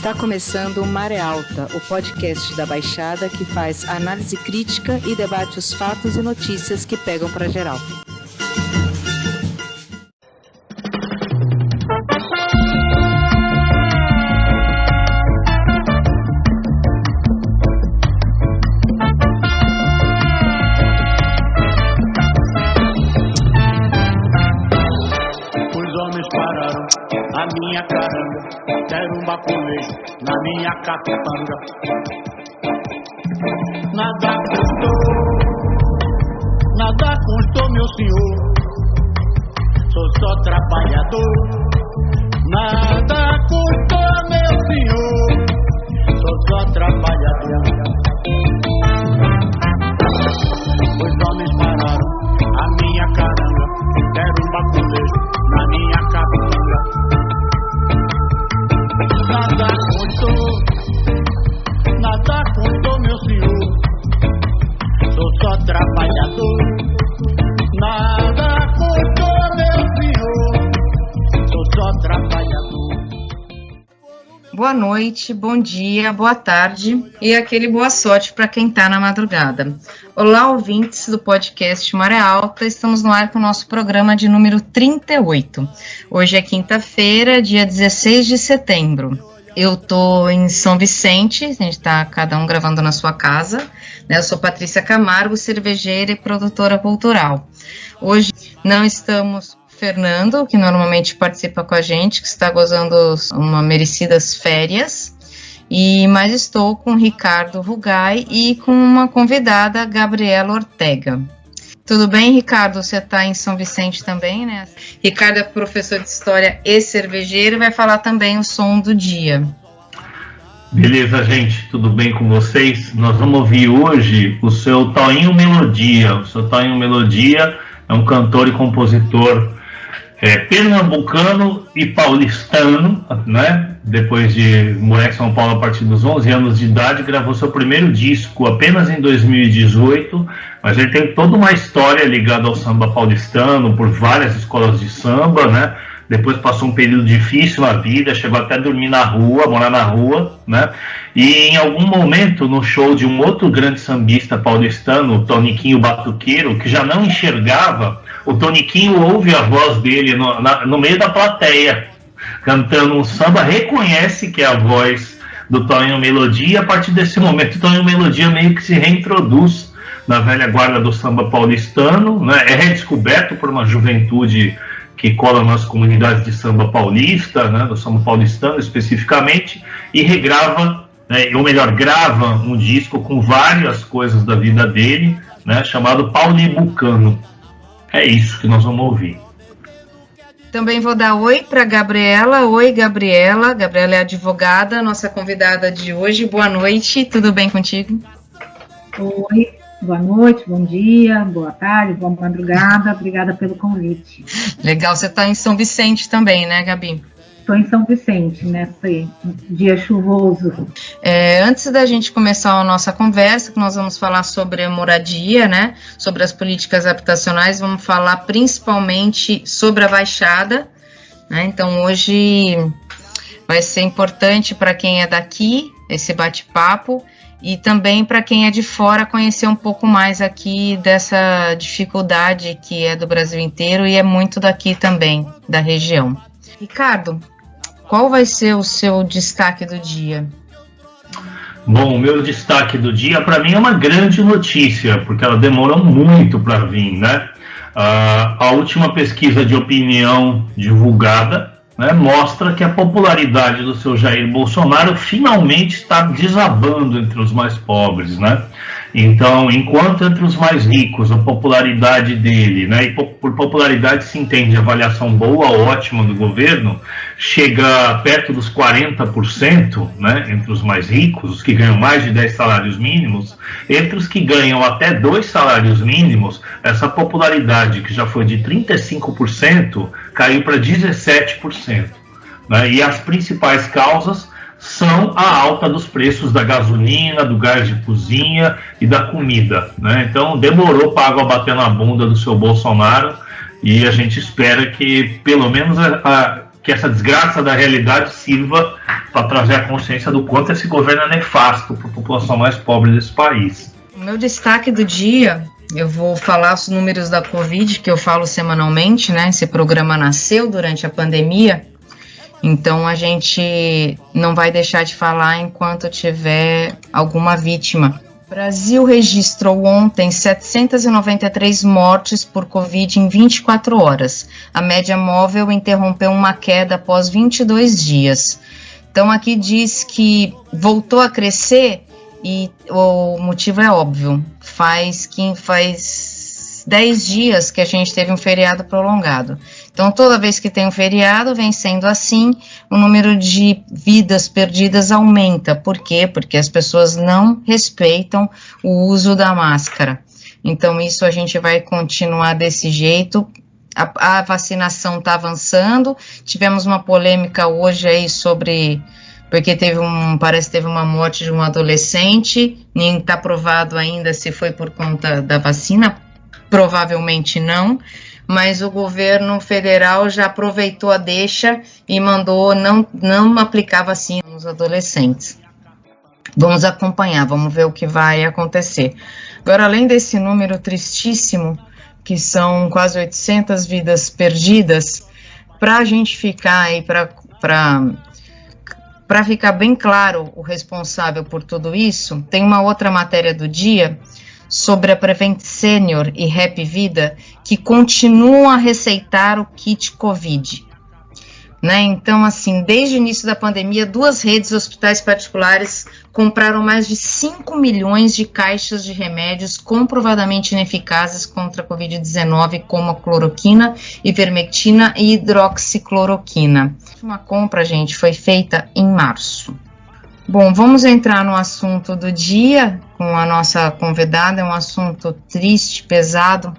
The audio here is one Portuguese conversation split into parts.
Está começando o Maré Alta, o podcast da Baixada que faz análise crítica e debate os fatos e notícias que pegam pra geral. Quero um baculejo na minha catanga. Nada custou, meu senhor. Sou só trabalhador. Nada custou, meu senhor. Sou só trabalhador. Os homens pararam a minha caranga. Quero um baculejo na minha catanga. Nada custou, meu senhor. Sou só trabalhador. Nada custou, meu senhor. Sou só trabalhador. Boa noite, bom dia, boa tarde e aquele boa sorte para quem está na madrugada. Olá, ouvintes do podcast Maré Alta, estamos no ar com o nosso programa de número 38. Hoje é quinta-feira, dia 16 de setembro. Eu tô em São Vicente, a gente tá cada um gravando na sua casa, né? Eu sou Patrícia Camargo, cervejeira e produtora cultural. Hoje não estamos Fernando, que normalmente participa com a gente, que está gozando uma merecidas férias, mas estou com Ricardo Rugai e com uma convidada, Gabriela Ortega. Tudo bem, Ricardo? Você está em São Vicente também, né? Ricardo é professor de História e cervejeiro e vai falar também o som do dia. Beleza, gente? Tudo bem com vocês? Nós vamos ouvir hoje o seu Toinho Melodia. O seu Toinho Melodia é um cantor e compositor pernambucano e paulistano, né? Depois de morar em São Paulo a partir dos 11 anos de idade, gravou seu primeiro disco apenas em 2018, mas ele tem toda uma história ligada ao samba paulistano, por várias escolas de samba, né? Depois passou um período difícil na vida, chegou até a dormir na rua, morar na rua, né? E em algum momento, no show de um outro grande sambista paulistano, o Toniquinho Batuqueiro, que já não enxergava, o Toniquinho ouve a voz dele no meio da plateia, cantando um samba, reconhece que é a voz do Toinho Melodia, e a partir desse momento o Toinho Melodia meio que se reintroduz na velha guarda do samba paulistano, né? É redescoberto por uma juventude que cola nas comunidades de samba paulista, né? Do samba paulistano especificamente, e regrava, né? Ou melhor, grava um disco com várias coisas da vida dele, né? Chamado Paulibucano. É isso que nós vamos ouvir. Também vou dar oi para Gabriela. Oi, Gabriela. Gabriela é advogada, nossa convidada de hoje. Boa noite, tudo bem contigo? Oi, boa noite, bom dia, boa tarde, boa madrugada. Obrigada pelo convite. Legal, você está em São Vicente também, né, Gabi? Estou em São Vicente, nesse dia chuvoso. Antes da gente começar a nossa conversa, que nós vamos falar sobre a moradia, né, sobre as políticas habitacionais, vamos falar principalmente sobre a Baixada, né? Então hoje vai ser importante para quem é daqui, esse bate-papo, e também para quem é de fora conhecer um pouco mais aqui dessa dificuldade que é do Brasil inteiro e é muito daqui também, da região. Ricardo, qual vai ser o seu destaque do dia? Bom, o meu destaque do dia, para mim, é uma grande notícia, porque ela demorou muito para vir, né? A última pesquisa de opinião divulgada, né, mostra que a popularidade do seu Jair Bolsonaro finalmente está desabando entre os mais pobres, né? Então, enquanto entre os mais ricos a popularidade dele, né, e por popularidade se entende avaliação boa, ótima do governo, chega perto dos 40%, né, entre os mais ricos, os que ganham mais de 10 salários mínimos, entre os que ganham até 2 salários mínimos, essa popularidade que já foi de 35% caiu para 17%. Né, e as principais causas são a alta dos preços da gasolina, do gás de cozinha e da comida, né? Então demorou para a água bater na bunda do seu Bolsonaro e a gente espera que pelo menos que essa desgraça da realidade sirva para trazer a consciência do quanto esse governo é nefasto para a população mais pobre desse país. O meu destaque do dia, eu vou falar os números da Covid, que eu falo semanalmente, né? Esse programa nasceu durante a pandemia, então a gente não vai deixar de falar enquanto tiver alguma vítima. O Brasil registrou ontem 793 mortes por Covid em 24 horas. A média móvel interrompeu uma queda após 22 dias. Então aqui diz que voltou a crescer e o motivo é óbvio. Faz 10 dias que a gente teve um feriado prolongado. Então toda vez que tem um feriado, vem sendo assim, o número de vidas perdidas aumenta. Por quê? Porque as pessoas não respeitam o uso da máscara. Então isso a gente vai continuar desse jeito. A vacinação está avançando. Tivemos uma polêmica hoje aí sobre... porque parece que teve uma morte de um adolescente, nem está provado ainda se foi por conta da vacina, provavelmente não, mas o governo federal já aproveitou a deixa e mandou não aplicar vacina nos adolescentes. Vamos acompanhar, vamos ver o que vai acontecer. Agora, além desse número tristíssimo, que são quase 800 vidas perdidas, para a gente ficar aí, para ficar bem claro o responsável por tudo isso, tem uma outra matéria do dia sobre a Prevent Senior e Rap Vida, que continuam a receitar o kit Covid. Né? Então, assim, desde o início da pandemia, 2 redes de hospitais particulares compraram mais de 5 milhões de caixas de remédios comprovadamente ineficazes contra a Covid-19, como a cloroquina, ivermectina e hidroxicloroquina. Uma compra, gente, foi feita em março. Bom, vamos entrar no assunto do dia com a nossa convidada, é um assunto triste, pesado.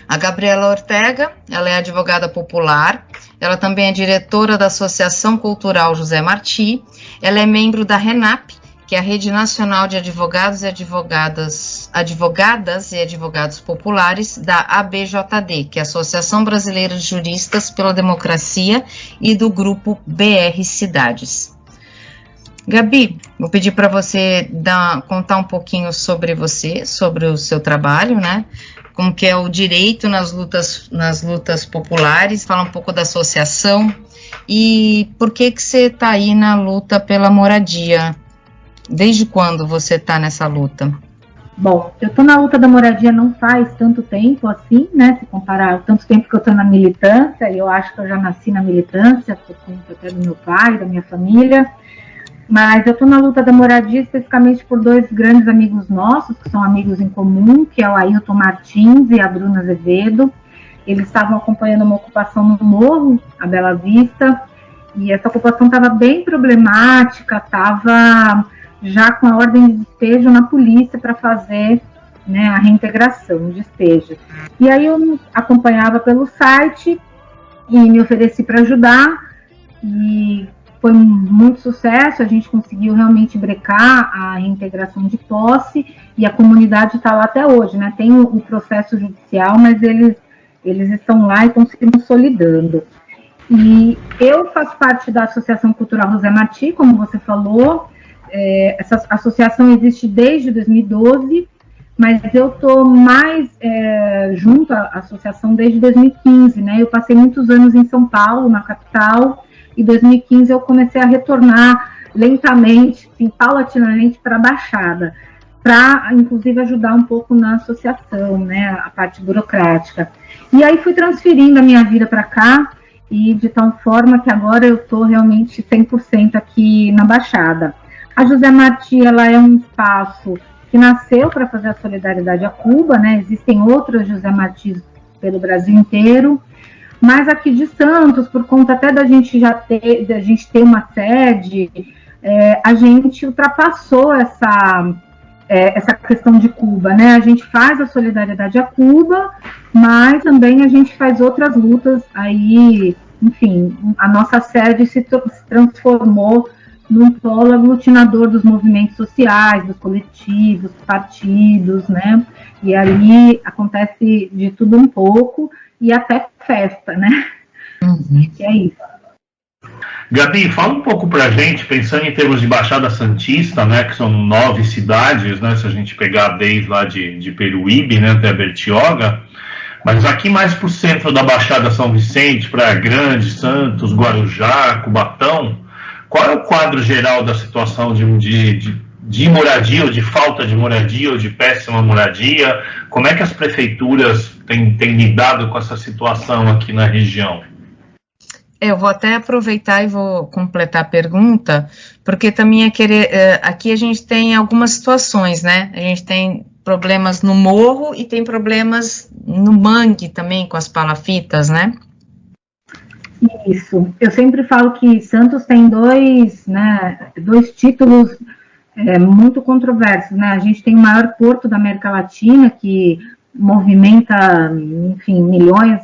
A Gabriela Ortega, ela é advogada popular, ela também é diretora da Associação Cultural José Marti, ela é membro da RENAP, que é a Rede Nacional de Advogados e Advogadas e Advogados Populares, da ABJD, que é a Associação Brasileira de Juristas pela Democracia, e do grupo BR Cidades. Gabi, vou pedir para você contar um pouquinho sobre você, sobre o seu trabalho, né? Como que é o direito nas lutas populares, fala um pouco da associação e por que você está aí na luta pela moradia. Desde quando você está nessa luta? Bom, eu estou na luta da moradia não faz tanto tempo assim, né? Se comparar o tanto tempo que eu estou na militância, eu acho que eu já nasci na militância, por conta até do meu pai, da minha família. Mas eu estou na luta da moradia especificamente por 2 grandes amigos nossos, que são amigos em comum, que é o Ailton Martins e a Bruna Azevedo. Eles estavam acompanhando uma ocupação no morro, a Bela Vista, e essa ocupação estava bem problemática, estava já com a ordem de despejo na polícia para fazer, né, a reintegração, o despejo. E aí eu acompanhava pelo site e me ofereci para ajudar, e foi muito sucesso, a gente conseguiu realmente brecar a reintegração de posse e a comunidade está lá até hoje, né? Tem o processo judicial, mas eles estão lá e estão se consolidando. E eu faço parte da Associação Cultural José Marti, como você falou, essa associação existe desde 2012, mas eu estou mais junto à associação desde 2015, né? Eu passei muitos anos em São Paulo, na capital. Em 2015 eu comecei a retornar lentamente, assim, paulatinamente para a Baixada, para inclusive ajudar um pouco na associação, né, a parte burocrática. E aí fui transferindo a minha vida para cá, e de tal forma que agora eu estou realmente 100% aqui na Baixada. A José Marti, ela é um espaço que nasceu para fazer a solidariedade a Cuba, né? Existem outras José Martis pelo Brasil inteiro, mas aqui de Santos, por conta até da gente ter uma sede, a gente ultrapassou essa questão de Cuba, né? A gente faz a solidariedade a Cuba, mas também a gente faz outras lutas aí, enfim, a nossa sede se transformou num polo aglutinador dos movimentos sociais, dos coletivos, partidos, né? E ali acontece de tudo um pouco, e até festa, né? E é isso. Gabi, fala um pouco pra gente, pensando em termos de Baixada Santista, né, que são 9 cidades, né, se a gente pegar desde lá de Peruíbe, né, até Bertioga, mas aqui mais pro centro da Baixada São Vicente, Praia Grande, Santos, Guarujá, Cubatão, qual é o quadro geral da situação de moradia, ou de falta de moradia, ou de péssima moradia? Como é que as prefeituras têm lidado com essa situação aqui na região? Eu vou até aproveitar e vou completar a pergunta, porque também aqui a gente tem algumas situações, né? A gente tem problemas no morro e tem problemas no mangue também com as palafitas, né? Isso. Eu sempre falo que Santos tem dois títulos muito controversos, né? A gente tem o maior porto da América Latina, que movimenta, enfim, milhões,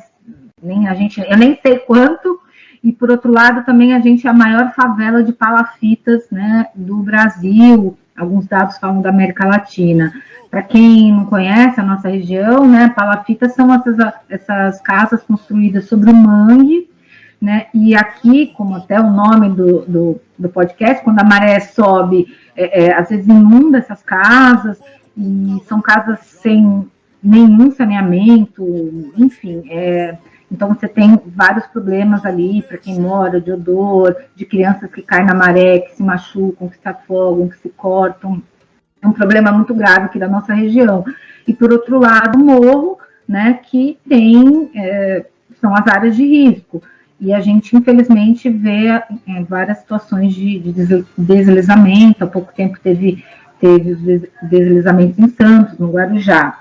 eu nem sei quanto. E, por outro lado, também a gente é a maior favela de palafitas, né, do Brasil. Alguns dados falam da América Latina. Para quem não conhece a nossa região, né, palafitas são essas casas construídas sobre o mangue, né, e aqui, como até o nome do podcast, quando a maré sobe, às vezes inunda essas casas, e são casas sem nenhum saneamento, enfim, então você tem vários problemas ali para quem mora, de odor, de crianças que caem na maré, que se machucam, que se afogam, que se cortam. É um problema muito grave aqui da nossa região. E por outro lado, o morro, né, que são as áreas de risco. E a gente, infelizmente, vê várias situações de deslizamento. Há pouco tempo teve os deslizamentos em Santos, no Guarujá.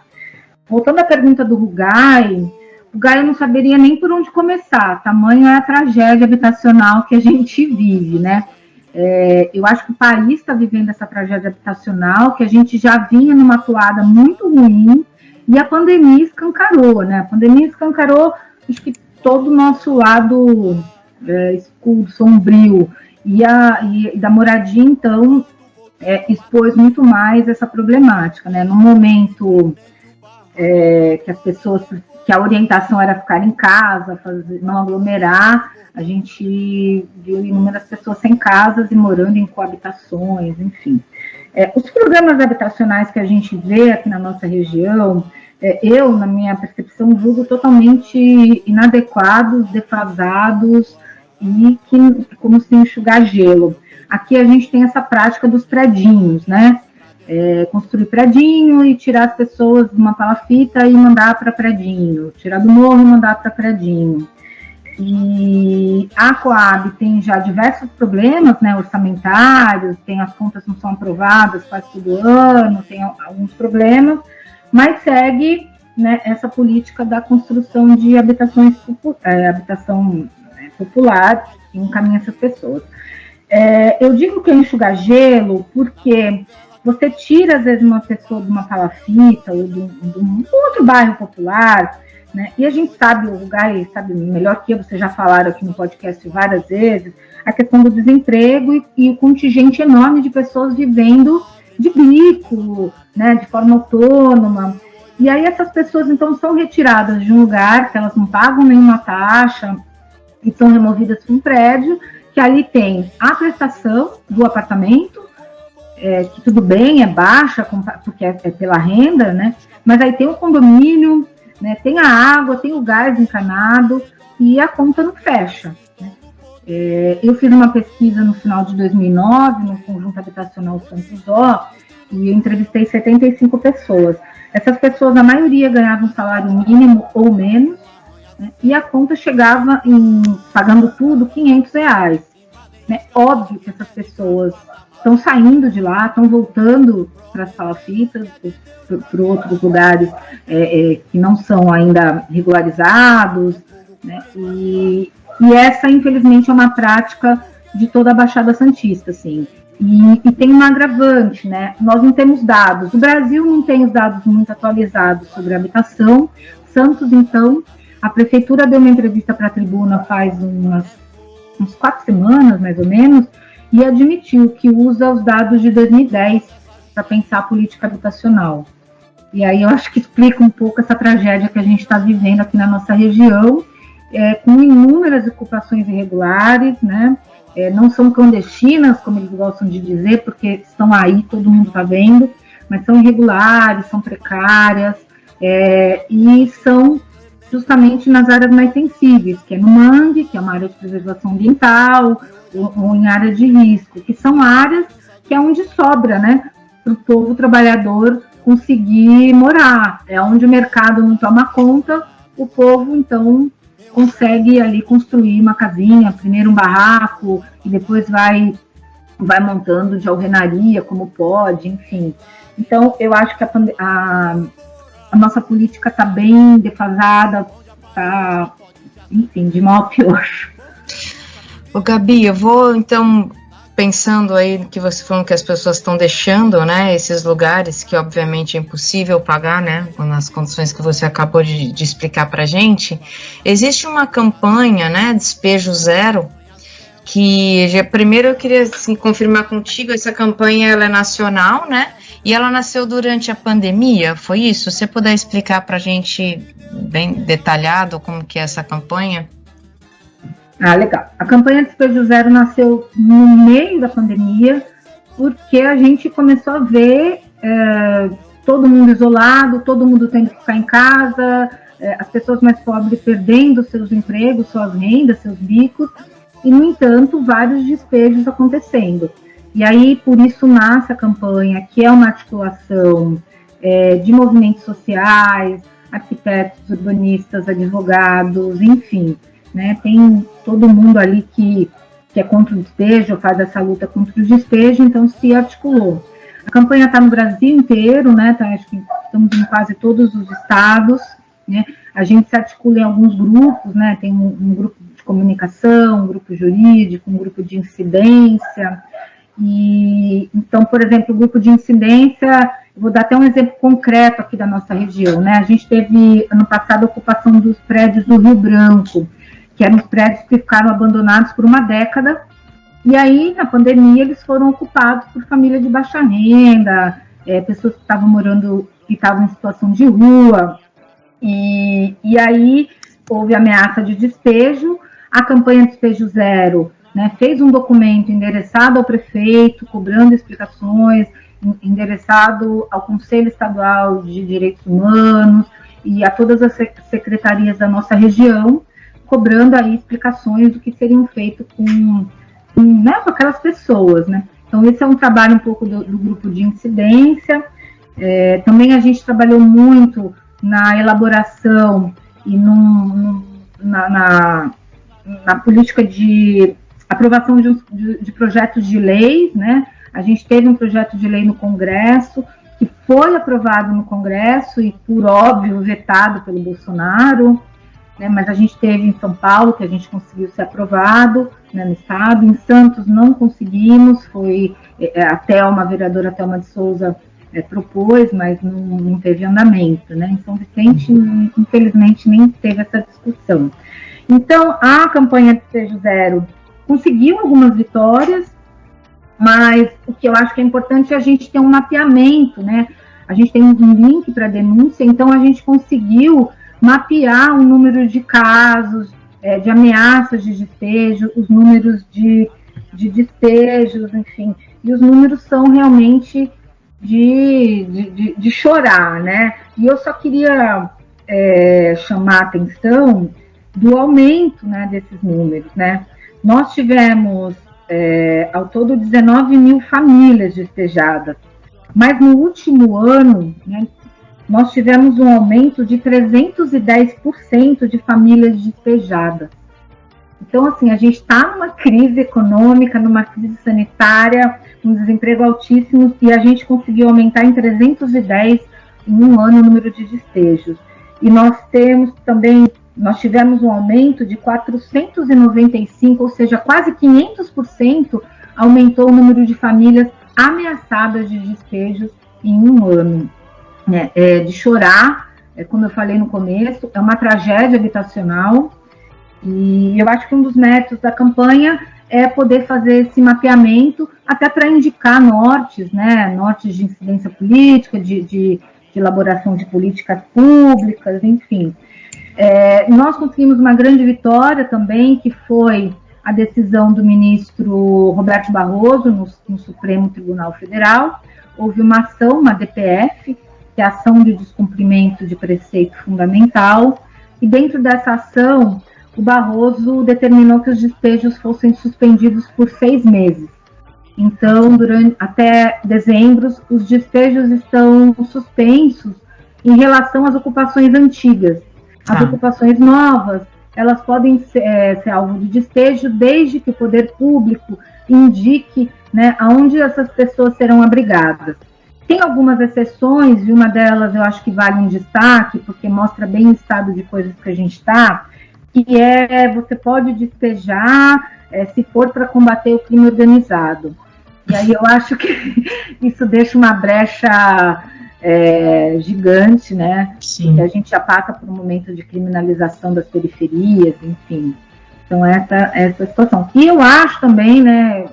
Voltando à pergunta do Rugai, eu não saberia nem por onde começar, tamanho é a tragédia habitacional que a gente vive, né? Eu acho que o país está vivendo essa tragédia habitacional, que a gente já vinha numa toada muito ruim, e a pandemia escancarou, né? A pandemia escancarou, acho que todo o nosso lado escuro, sombrio, e da moradia, então, expôs muito mais essa problemática, né? No momento que a orientação era ficar em casa, não aglomerar, a gente viu inúmeras pessoas sem casas e morando em coabitações, enfim. Os programas habitacionais que a gente vê aqui na nossa região, eu, na minha percepção, julgo totalmente inadequados, defasados e como se enxugar gelo. Aqui a gente tem essa prática dos predinhos, né? Construir predinho e tirar as pessoas de uma palafita e mandar para predinho, tirar do morro e mandar para predinho. E a Coab tem já diversos problemas, né, orçamentários, as contas não são aprovadas quase todo ano, tem alguns problemas, mas segue, né, essa política da construção de habitação popular e encaminha essas pessoas. Eu digo que é enxugar gelo porque você tira, às vezes, uma pessoa de uma palafita ou de um outro bairro popular, né? E a gente sabe, o Gai sabe melhor que eu, vocês já falaram aqui no podcast várias vezes, a questão do desemprego e o contingente enorme de pessoas vivendo de bico, né, de forma autônoma. E aí essas pessoas, então, são retiradas de um lugar que elas não pagam nenhuma taxa e são removidas para um prédio, que ali tem a prestação do apartamento, que tudo bem, é baixa, porque é pela renda, né? Mas aí tem o condomínio, né? Tem a água, tem o gás encanado e a conta não fecha, né? Eu fiz uma pesquisa no final de 2009 no Conjunto Habitacional Santos Ó, e eu entrevistei 75 pessoas. Essas pessoas, a maioria, ganhavam um salário mínimo ou menos, né? E a conta chegava, pagando tudo, R$500. Né? Óbvio que essas pessoas estão saindo de lá, estão voltando para as palafitas, para outros lugares que não são ainda regularizados, né? E essa, infelizmente, é uma prática de toda a Baixada Santista, assim. E tem um agravante, né? Nós não temos dados. O Brasil não tem os dados muito atualizados sobre a habitação. Santos, então, a prefeitura deu uma entrevista para a Tribuna faz uns 4 semanas, mais ou menos, e admitiu que usa os dados de 2010 para pensar a política habitacional. E aí eu acho que explica um pouco essa tragédia que a gente está vivendo aqui na nossa região, com inúmeras ocupações irregulares, né? Não são clandestinas, como eles gostam de dizer, porque estão aí, todo mundo está vendo, mas são irregulares, são precárias, e são justamente nas áreas mais sensíveis, que é no mangue, que é uma área de preservação ambiental, ou em área de risco, que são áreas que é onde sobra, né, para o povo trabalhador conseguir morar. É onde o mercado não toma conta, o povo, então, consegue ali construir uma casinha, primeiro um barraco, e depois vai montando de alvenaria, como pode, enfim. Então, eu acho que a nossa política está bem defasada, está, enfim, de mal a pior. Ô, Gabi, eu vou, então, pensando aí que você falou que as pessoas estão deixando, né, esses lugares que, obviamente, é impossível pagar, né, nas condições que você acabou de explicar para a gente. Existe uma campanha, né, Despejo Zero, que, primeiro eu queria assim, confirmar contigo, essa campanha ela é nacional, né, e ela nasceu durante a pandemia, foi isso? Se você puder explicar para a gente bem detalhado como que é essa campanha? Legal. A campanha Despejo Zero nasceu no meio da pandemia, porque a gente começou a ver todo mundo isolado, todo mundo tendo que ficar em casa, as pessoas mais pobres perdendo seus empregos, suas rendas, seus bicos, e, no entanto, vários despejos acontecendo. E aí, por isso, nasce a campanha, que é uma articulação de movimentos sociais, arquitetos, urbanistas, advogados, enfim, né? Tem todo mundo ali que é contra o despejo, faz essa luta contra o despejo, então se articulou. A campanha está no Brasil inteiro, né? Acho que estamos em quase todos os estados, né? A gente se articula em alguns grupos, né? Tem um grupo de comunicação, um grupo jurídico, um grupo de incidência. E, então, por exemplo, o grupo de incidência, eu vou dar até um exemplo concreto aqui da nossa região, né? A gente teve, ano passado, a ocupação dos prédios do Rio Branco, que eram os prédios que ficaram abandonados por uma década, e aí, na pandemia, eles foram ocupados por família de baixa renda, pessoas que estavam morando, que estavam em situação de rua, e aí houve ameaça de despejo. A campanha Despejo Zero, né, fez um documento endereçado ao prefeito, cobrando explicações, endereçado ao Conselho Estadual de Direitos Humanos e a todas as secretarias da nossa região, cobrando aí explicações do que seriam feito com aquelas pessoas, né? Então, esse é um trabalho um pouco do grupo de incidência. Também a gente trabalhou muito na elaboração e na política de aprovação de projetos de leis, né? A gente teve um projeto de lei no Congresso, que foi aprovado no Congresso e, por óbvio, vetado pelo Bolsonaro, né? Mas a gente teve em São Paulo, que a gente conseguiu ser aprovado, né, no Estado. Em Santos não conseguimos, foi a vereadora Thelma de Souza propôs, mas não teve andamento, né? Em São Vicente, infelizmente, nem teve essa discussão. Então, a campanha Despejo Zero conseguiu algumas vitórias, mas o que eu acho que é importante é a gente ter um mapeamento, né? A gente tem um link para denúncia, então a gente conseguiu mapear o número de casos, de ameaças de despejo, os números de despejos, enfim, e os números são realmente de chorar, né? E eu só queria chamar a atenção do aumento, né, desses números, né? Nós tivemos, ao todo, 19 mil famílias despejadas, mas no último ano, né, nós tivemos um aumento de 310% de famílias despejadas. Então, assim, a gente está numa crise econômica, numa crise sanitária, um desemprego altíssimo, e a gente conseguiu aumentar em 310 em um ano o número de despejos. E nós tivemos um aumento de 495, ou seja, quase 500% aumentou o número de famílias ameaçadas de despejos em um ano. De chorar, como eu falei no começo, é uma tragédia habitacional, e eu acho que um dos méritos da campanha é poder fazer esse mapeamento, até para indicar nortes, né, nortes de incidência política, de elaboração de políticas públicas, enfim. Nós conseguimos uma grande vitória também, que foi a decisão do ministro Roberto Barroso no Supremo Tribunal Federal. Houve uma ação, uma DPF, que é a ação de descumprimento de preceito fundamental, e dentro dessa ação, o Barroso determinou que os despejos fossem suspendidos por 6 meses. Então, até dezembro, os despejos estão suspensos em relação às ocupações antigas. As ocupações novas, elas podem ser alvo de despejo desde que o poder público indique, né, aonde essas pessoas serão abrigadas. Tem algumas exceções, e uma delas eu acho que vale um destaque, porque mostra bem o estado de coisas que a gente está, que você pode despejar se for para combater o crime organizado. E aí eu acho que isso deixa uma brecha gigante, né? Sim. Que a gente já passa por um momento de criminalização das periferias, enfim. Então, essa situação. E eu acho também, né,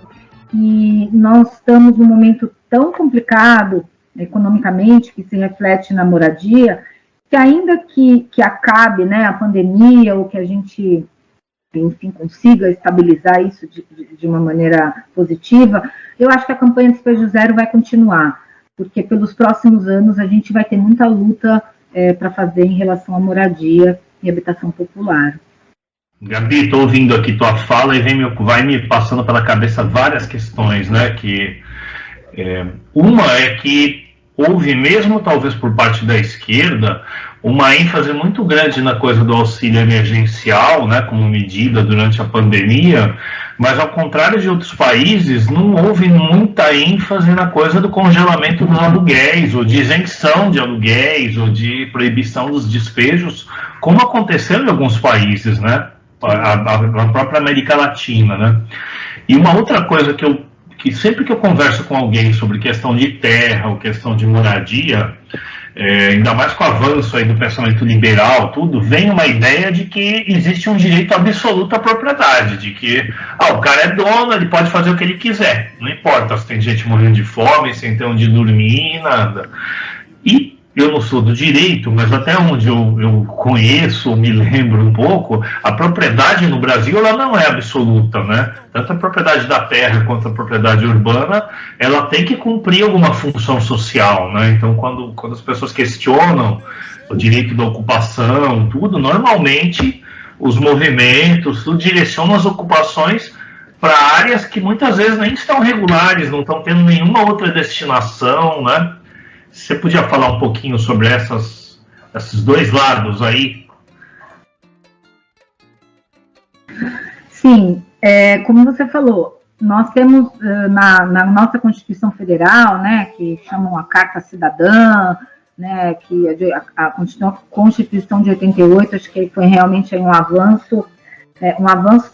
que nós estamos num momento tão complicado economicamente, que se reflete na moradia, que ainda que acabe, né, a pandemia, ou que a gente, enfim, consiga estabilizar isso de uma maneira positiva, eu acho que a campanha Despejo Zero vai continuar, porque pelos próximos anos a gente vai ter muita luta para fazer em relação à moradia e habitação popular. Gabi, estou ouvindo aqui tua fala e vai me passando pela cabeça várias questões, né? Uma é que houve mesmo, talvez por parte da esquerda, uma ênfase muito grande na coisa do auxílio emergencial, né, como medida durante a pandemia, mas ao contrário de outros países, não houve muita ênfase na coisa do congelamento dos aluguéis, ou de isenção de aluguéis, ou de proibição dos despejos, como aconteceu em alguns países, né, a própria América Latina, né. E uma outra coisa que sempre que eu converso com alguém sobre questão de terra ou questão de moradia, ainda mais com o avanço aí do pensamento liberal, tudo, vem uma ideia de que existe um direito absoluto à propriedade, de que o cara é dono, ele pode fazer o que ele quiser, não importa se tem gente morrendo de fome, sem ter onde dormir, nada. E eu não sou do direito, mas até onde eu conheço, me lembro um pouco, a propriedade no Brasil ela não é absoluta, né? Tanto a propriedade da terra quanto a propriedade urbana, ela tem que cumprir alguma função social, né? Então, quando as pessoas questionam o direito da ocupação, tudo, normalmente os movimentos tudo direcionam as ocupações para áreas que muitas vezes nem estão regulares, não estão tendo nenhuma outra destinação, né? Você podia falar um pouquinho sobre esses dois lados aí? Sim, como você falou, nós temos na nossa Constituição Federal, né, que chamam a Carta Cidadã, né, que a Constituição de 88, acho que foi realmente um avanço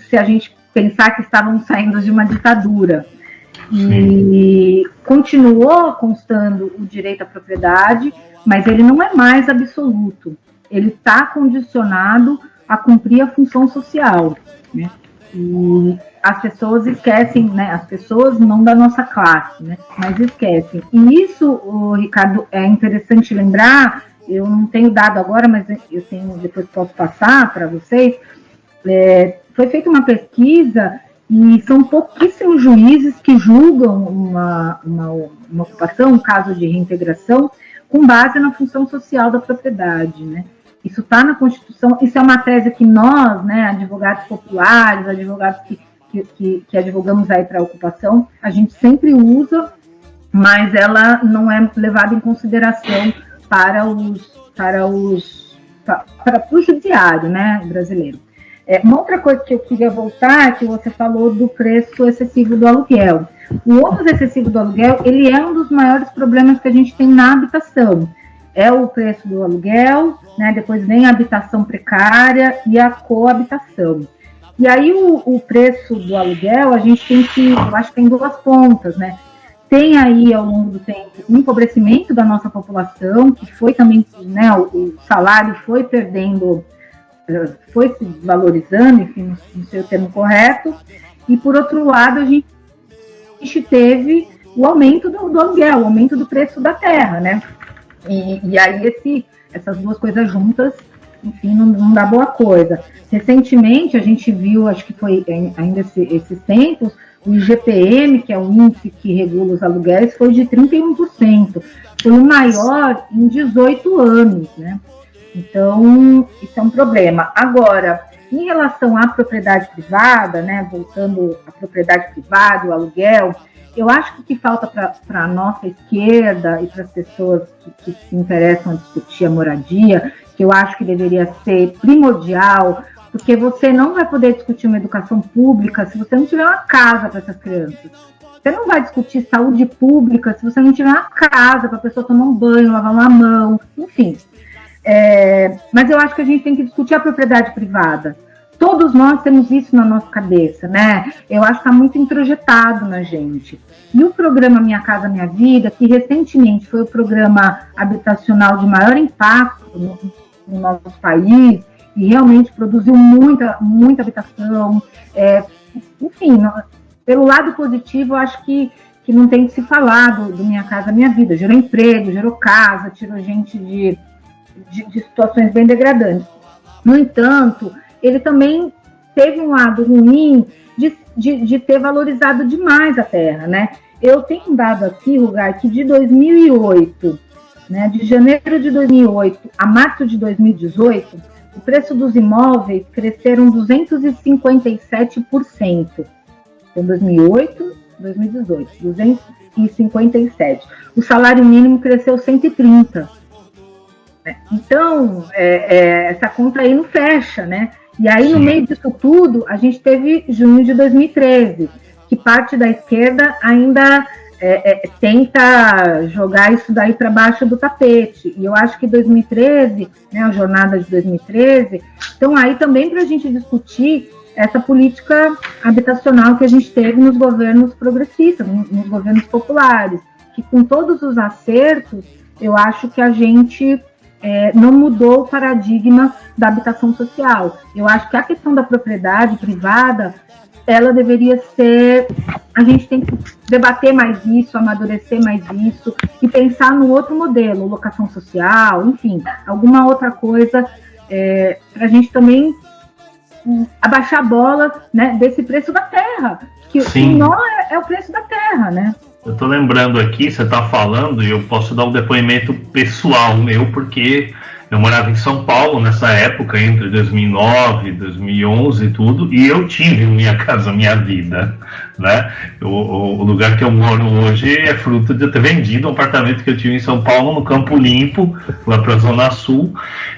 se a gente pensar que estávamos saindo de uma ditadura. E continuou constando o direito à propriedade, mas ele não é mais absoluto. Ele está condicionado a cumprir a função social, né? E as pessoas esquecem, né? As pessoas não da nossa classe, né? Mas esquecem. E isso, Ricardo, é interessante lembrar. Eu não tenho dado agora, mas eu tenho, depois posso passar para vocês. Foi feita uma pesquisa. E são pouquíssimos juízes que julgam uma ocupação, um caso de reintegração, com base na função social da propriedade, né? Isso está na Constituição, isso é uma tese que nós, né, advogados populares, advogados que advogamos aí para a ocupação, a gente sempre usa, mas ela não é levada em consideração para o judiciário, né, brasileiro. Uma outra coisa que eu queria voltar, que você falou do preço excessivo do aluguel. O ônus excessivo do aluguel, ele é um dos maiores problemas que a gente tem na habitação. É o preço do aluguel, né, depois vem a habitação precária e a coabitação. E aí o preço do aluguel, a gente tem que, eu acho que tem duas pontas, né? Tem aí, ao longo do tempo, um empobrecimento da nossa população, que foi também, né, o salário foi perdendo, foi se valorizando, enfim, não sei o termo correto, e por outro lado a gente teve o aumento do aluguel, o aumento do preço da terra, né? E aí essas duas coisas juntas enfim, não dá boa coisa. Recentemente, a gente viu, acho que foi ainda esses tempos, o IGPM, que é o índice que regula os aluguéis, foi de 31%. Foi o maior em 18 anos, né? Então, isso é um problema. Agora, em relação à propriedade privada, né, voltando à propriedade privada, o aluguel, eu acho que o que falta para a nossa esquerda e para as pessoas que se interessam a discutir a moradia, que eu acho que deveria ser primordial, porque você não vai poder discutir uma educação pública se você não tiver uma casa para essas crianças. Você não vai discutir saúde pública se você não tiver uma casa para a pessoa tomar um banho, lavar uma mão, enfim. Mas eu acho que a gente tem que discutir a propriedade privada. Todos nós temos isso na nossa cabeça, né? Eu acho que está muito introjetado na gente. E o programa Minha Casa Minha Vida, que recentemente foi o programa habitacional de maior impacto no nosso país, e realmente produziu muita habitação. Enfim, pelo lado positivo, eu acho que não tem que se falar do Minha Casa Minha Vida. Gerou emprego, gerou casa, tirou gente de situações bem degradantes. No entanto, ele também teve um lado ruim de ter valorizado demais a terra, né? Eu tenho um dado aqui, Rugai, que de 2008, né, de janeiro de 2008 a março de 2018, o preço dos imóveis cresceram 257%. Então, 2008, 2018, 257%. O salário mínimo cresceu 130%. Então, essa conta aí não fecha, né? E aí, no meio disso tudo, a gente teve junho de 2013, que parte da esquerda ainda tenta jogar isso daí para baixo do tapete. E eu acho que 2013, né, a jornada de 2013, estão aí também para a gente discutir essa política habitacional que a gente teve nos governos progressistas, nos governos populares, que com todos os acertos, eu acho que a gente não mudou o paradigma da habitação social. Eu acho que a questão da propriedade privada, ela deveria ser... A gente tem que debater mais isso, amadurecer mais isso e pensar no outro modelo, locação social, enfim, alguma outra coisa para a gente também abaixar a bola, né, desse preço da terra, que o nó é o preço da terra, né? Eu tô lembrando aqui, você tá falando, e eu posso dar um depoimento pessoal meu, porque eu morava em São Paulo nessa época, entre 2009 e 2011 e tudo, e eu tive Minha Casa Minha Vida, né? O lugar que eu moro hoje é fruto de eu ter vendido um apartamento que eu tive em São Paulo, no Campo Limpo, lá pra Zona Sul,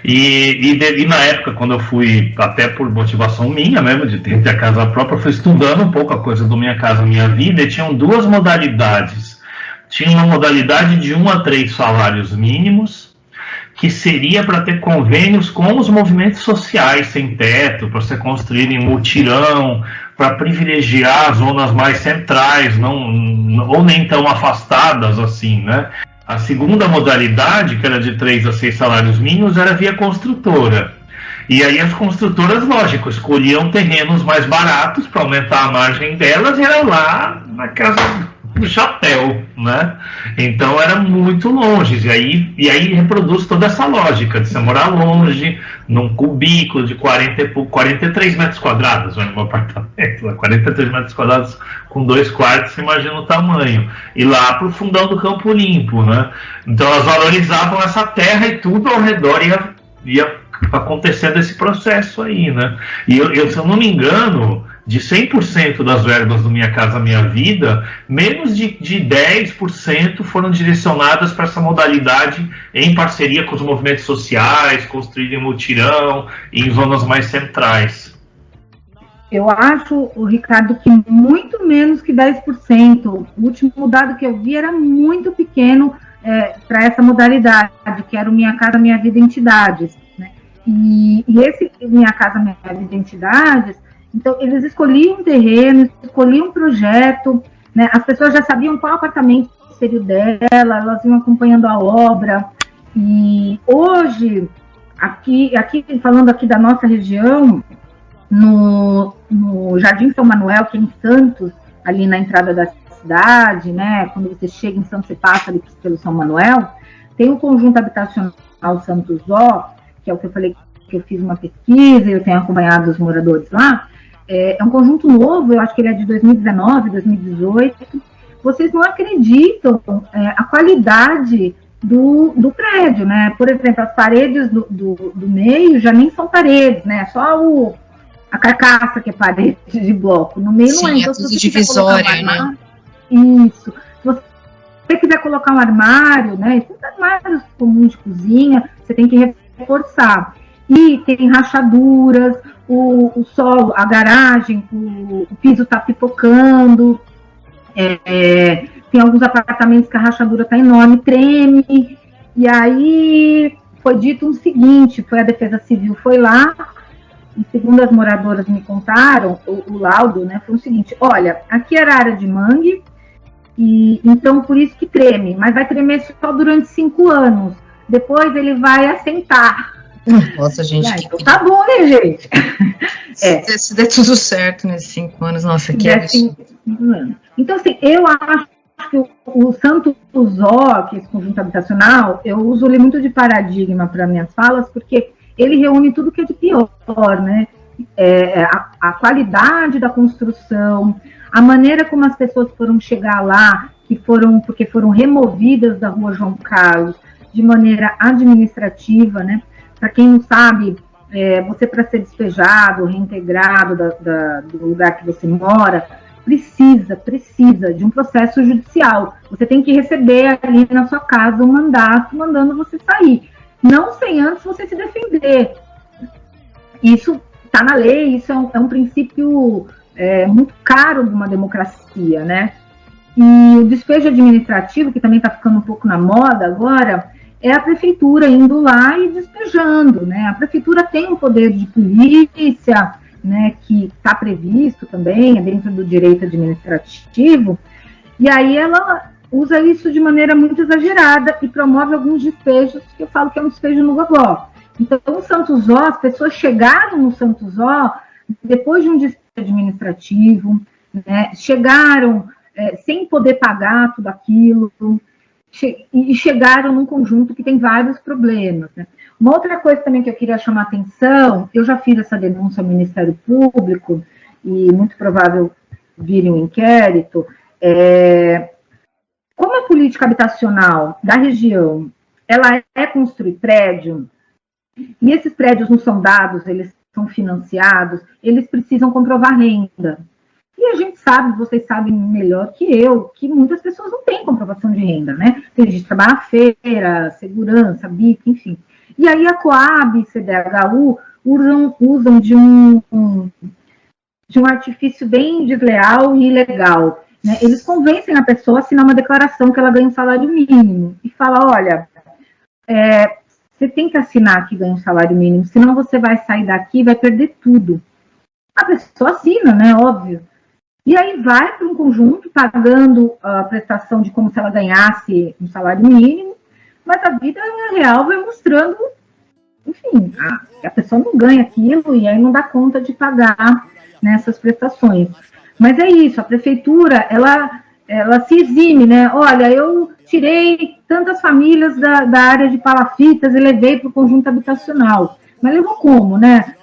e na época, quando eu fui, até por motivação minha mesmo, de ter a casa própria, eu fui estudando um pouco a coisa do Minha Casa Minha Vida, e tinham duas modalidades. Tinha uma modalidade de 1 a 3 salários mínimos, que seria para ter convênios com os movimentos sociais sem teto, para você construir em mutirão, para privilegiar as zonas mais centrais, ou nem tão afastadas assim, né? A segunda modalidade, que era de 3 a 6 salários mínimos, era via construtora. E aí as construtoras, lógico, escolhiam terrenos mais baratos para aumentar a margem delas, e era lá na casa do chapéu, né? Então era muito longe, e aí reproduz toda essa lógica de você morar longe, num cubículo de 43 metros quadrados, no meu apartamento, 43 metros quadrados com 2 quartos, você imagina o tamanho, e lá pro fundão do Campo Limpo, né? Então elas valorizavam essa terra e tudo ao redor ia acontecendo esse processo aí, né? E eu, se eu não me engano, de 100% das verbas do Minha Casa Minha Vida, menos de 10% foram direcionadas para essa modalidade em parceria com os movimentos sociais, construído em mutirão, em zonas mais centrais. Eu acho, Ricardo, que muito menos que 10%. O último dado que eu vi era muito pequeno para essa modalidade, que era o Minha Casa Minha Vida Entidades, né? E esse Minha Casa Minha Vida Entidades, então, eles escolhiam um terreno, escolhiam um projeto, né? As pessoas já sabiam qual apartamento seria o dela, elas iam acompanhando a obra. E hoje, aqui falando aqui da nossa região, no Jardim São Manuel, que é em Santos, ali na entrada da cidade, né? Quando você chega em Santos, você passa ali pelo São Manuel, tem o conjunto habitacional Santos Ó, que é o que eu falei que eu fiz uma pesquisa, eu tenho acompanhado os moradores lá, é um conjunto novo, eu acho que ele é de 2019, 2018. Vocês não acreditam a qualidade do prédio, né? Por exemplo, as paredes do meio já nem são paredes, né? Só a carcaça que é parede de bloco. No meio não é. Então, tudo divisória, né? Isso. Se você quiser colocar um armário, né? Esses armários comuns de cozinha, você tem que reforçar. E tem rachaduras, o solo, a garagem, o piso está pipocando. Tem alguns apartamentos que a rachadura está enorme, treme. E aí foi dito o seguinte, a Defesa Civil foi lá, e segundo as moradoras me contaram, o laudo, né, foi o seguinte: olha, aqui era área de mangue, e então por isso que treme, mas vai tremer só durante 5 anos. Depois ele vai assentar. Nossa, gente. Então tá bom, né, gente? Se der tudo certo nesses 5 anos, nossa, que absurdo. Então, assim, eu acho que o Santos Zó, que é esse conjunto habitacional, eu uso ele muito de paradigma para minhas falas, porque ele reúne tudo que é de pior, né? A qualidade da construção, a maneira como as pessoas foram chegar lá, porque foram removidas da Rua João Carlos de maneira administrativa, né? Para quem não sabe, você, para ser despejado, reintegrado do lugar que você mora, precisa de um processo judicial. Você tem que receber ali na sua casa um mandato mandando você sair. Não sem antes você se defender. Isso está na lei, isso é um princípio muito caro de uma democracia, né? E o despejo administrativo, que também está ficando um pouco na moda agora, é a prefeitura indo lá e despejando, né? A prefeitura tem um poder de polícia, né, que está previsto também, dentro do direito administrativo, e aí ela usa isso de maneira muito exagerada e promove alguns despejos, que eu falo que é um despejo no gogó. Então, o Santos Zó, as pessoas chegaram no Santos Zó depois de um despejo administrativo, né, chegaram sem poder pagar tudo aquilo, e chegaram num conjunto que tem vários problemas, né? Uma outra coisa também que eu queria chamar a atenção, eu já fiz essa denúncia ao Ministério Público, e muito provável vire um inquérito, como a política habitacional da região, ela é construir prédio, e esses prédios não são dados, eles são financiados, eles precisam comprovar renda. E a gente sabe, vocês sabem melhor que eu, que muitas pessoas não têm comprovação de renda, né? Tem gente que trabalha feira, segurança, bico, enfim. E aí a Coab e CDHU usam de um artifício bem desleal e ilegal, né? Eles convencem a pessoa a assinar uma declaração que ela ganha um salário mínimo e fala, olha, você tem que assinar que ganha um salário mínimo, senão você vai sair daqui e vai perder tudo. A pessoa assina, né? Óbvio. E aí vai para um conjunto pagando a prestação de como se ela ganhasse um salário mínimo, mas a vida real vai mostrando, enfim, que a pessoa não ganha aquilo e aí não dá conta de pagar nessas prestações. Mas é isso, a prefeitura, ela se exime, né? Olha, eu tirei tantas famílias da área de palafitas e levei para o conjunto habitacional. Mas levou como, né?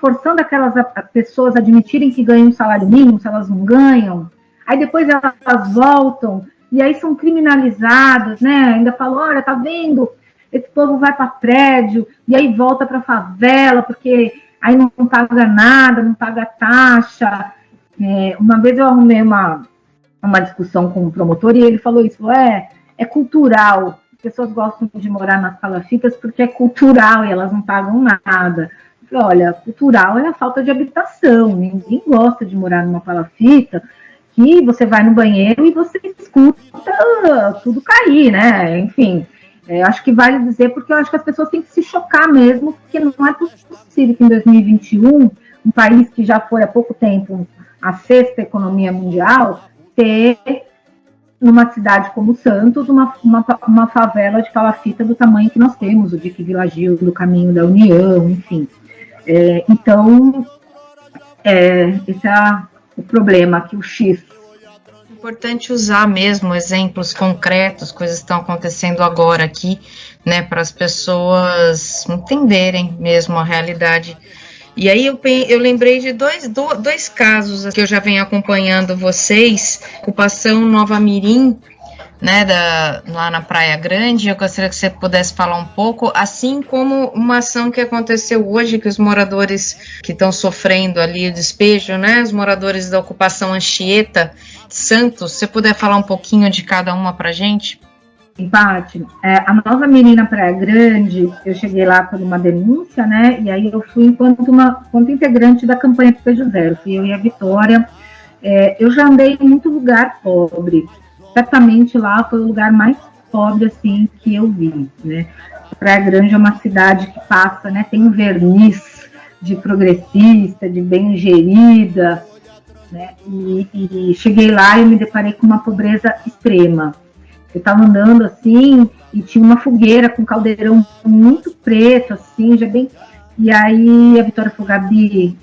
Forçando aquelas pessoas a admitirem que ganham um salário mínimo, se elas não ganham, aí depois elas voltam, e aí são criminalizadas, né? Ainda falam, olha, tá vendo? Esse povo vai para prédio, e aí volta para favela, porque aí não paga nada, não paga taxa. Uma vez eu arrumei uma discussão com um promotor, e ele falou isso, é cultural, as pessoas gostam de morar nas palafitas porque é cultural, e elas não pagam nada. Olha, cultural é a falta de habitação, ninguém gosta de morar numa palafita que você vai no banheiro e você escuta tudo cair, né? Enfim, acho que vale dizer, porque eu acho que as pessoas têm que se chocar mesmo, porque não é possível que em 2021, um país que já foi há pouco tempo a 6ª economia mundial, ter numa cidade como Santos uma favela de palafita do tamanho que nós temos, o Dique Vila Gil, do Caminho da União, enfim. Então, esse é o problema, que o X. Importante usar mesmo exemplos concretos, coisas que estão acontecendo agora aqui né, para as pessoas entenderem mesmo a realidade. E aí eu lembrei de dois casos que eu já venho acompanhando vocês, ocupação Nova Mirim, né, lá na Praia Grande. Eu gostaria que você pudesse falar um pouco, assim como uma ação que aconteceu hoje, que os moradores que estão sofrendo ali o despejo, né, os moradores da ocupação Anchieta, Santos, se você puder falar um pouquinho de cada uma para a gente. Empate. A Nova Mirim na Praia Grande, eu cheguei lá por uma denúncia, né? E aí eu fui enquanto integrante da campanha Despejo Zero. Fui eu e a Vitória. Eu já andei em muito lugar pobre. Certamente lá foi o lugar mais pobre assim que eu vi, né? A Praia Grande é uma cidade que passa, né? Tem um verniz de progressista, de bem gerida, né? E cheguei lá e me deparei com uma pobreza extrema. Eu estava andando assim e tinha uma fogueira com um caldeirão muito preto, assim, já bem. E aí a Vitória falou: Gabi,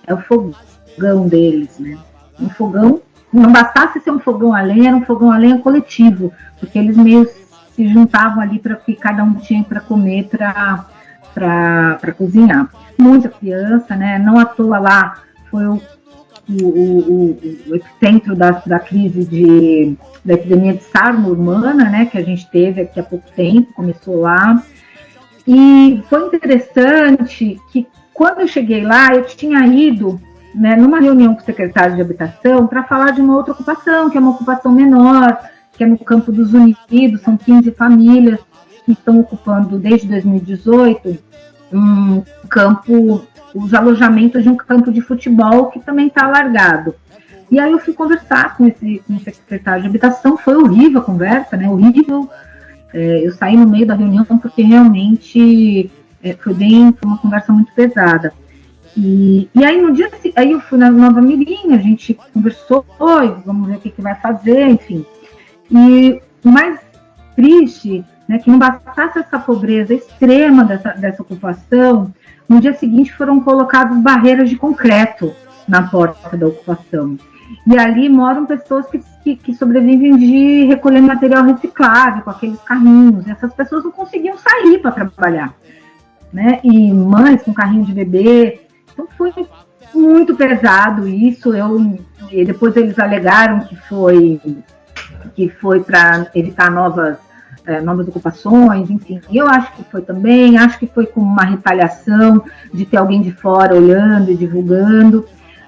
é o fogão deles, né? Um fogão, não bastasse ser um fogão a lenha, era um fogão a lenha coletivo, porque eles meio se juntavam ali para que cada um tinha para comer, para cozinhar. Muita criança, né? Não à toa lá foi o epicentro da crise da epidemia de sarna urbana, né, que a gente teve aqui há pouco tempo, começou lá. E foi interessante que quando eu cheguei lá, eu tinha ido, né, numa reunião com o secretário de Habitação para falar de uma outra ocupação, que é uma ocupação menor, que é no Campo dos Unidos, são 15 famílias que estão ocupando desde 2018 um campo, os alojamentos de um campo de futebol que também está alargado. E aí eu fui conversar com o secretário de Habitação, foi horrível a conversa, né? Horrível. Eu saí no meio da reunião porque realmente foi uma conversa muito pesada. E aí no dia aí eu fui na Nova Mirim, a gente conversou, vamos ver o que vai fazer, enfim. E o mais triste, né, que não bastasse essa pobreza extrema dessa ocupação, no dia seguinte foram colocadas barreiras de concreto na porta da ocupação. E ali moram pessoas que sobrevivem de recolher material reciclável com aqueles carrinhos. E essas pessoas não conseguiam sair para trabalhar, né? E mães com carrinho de bebê. Então foi muito pesado isso. E depois eles alegaram que foi para evitar novas ocupações, enfim. Eu acho que foi também, acho que foi como uma retaliação de ter alguém de fora olhando e divulgando,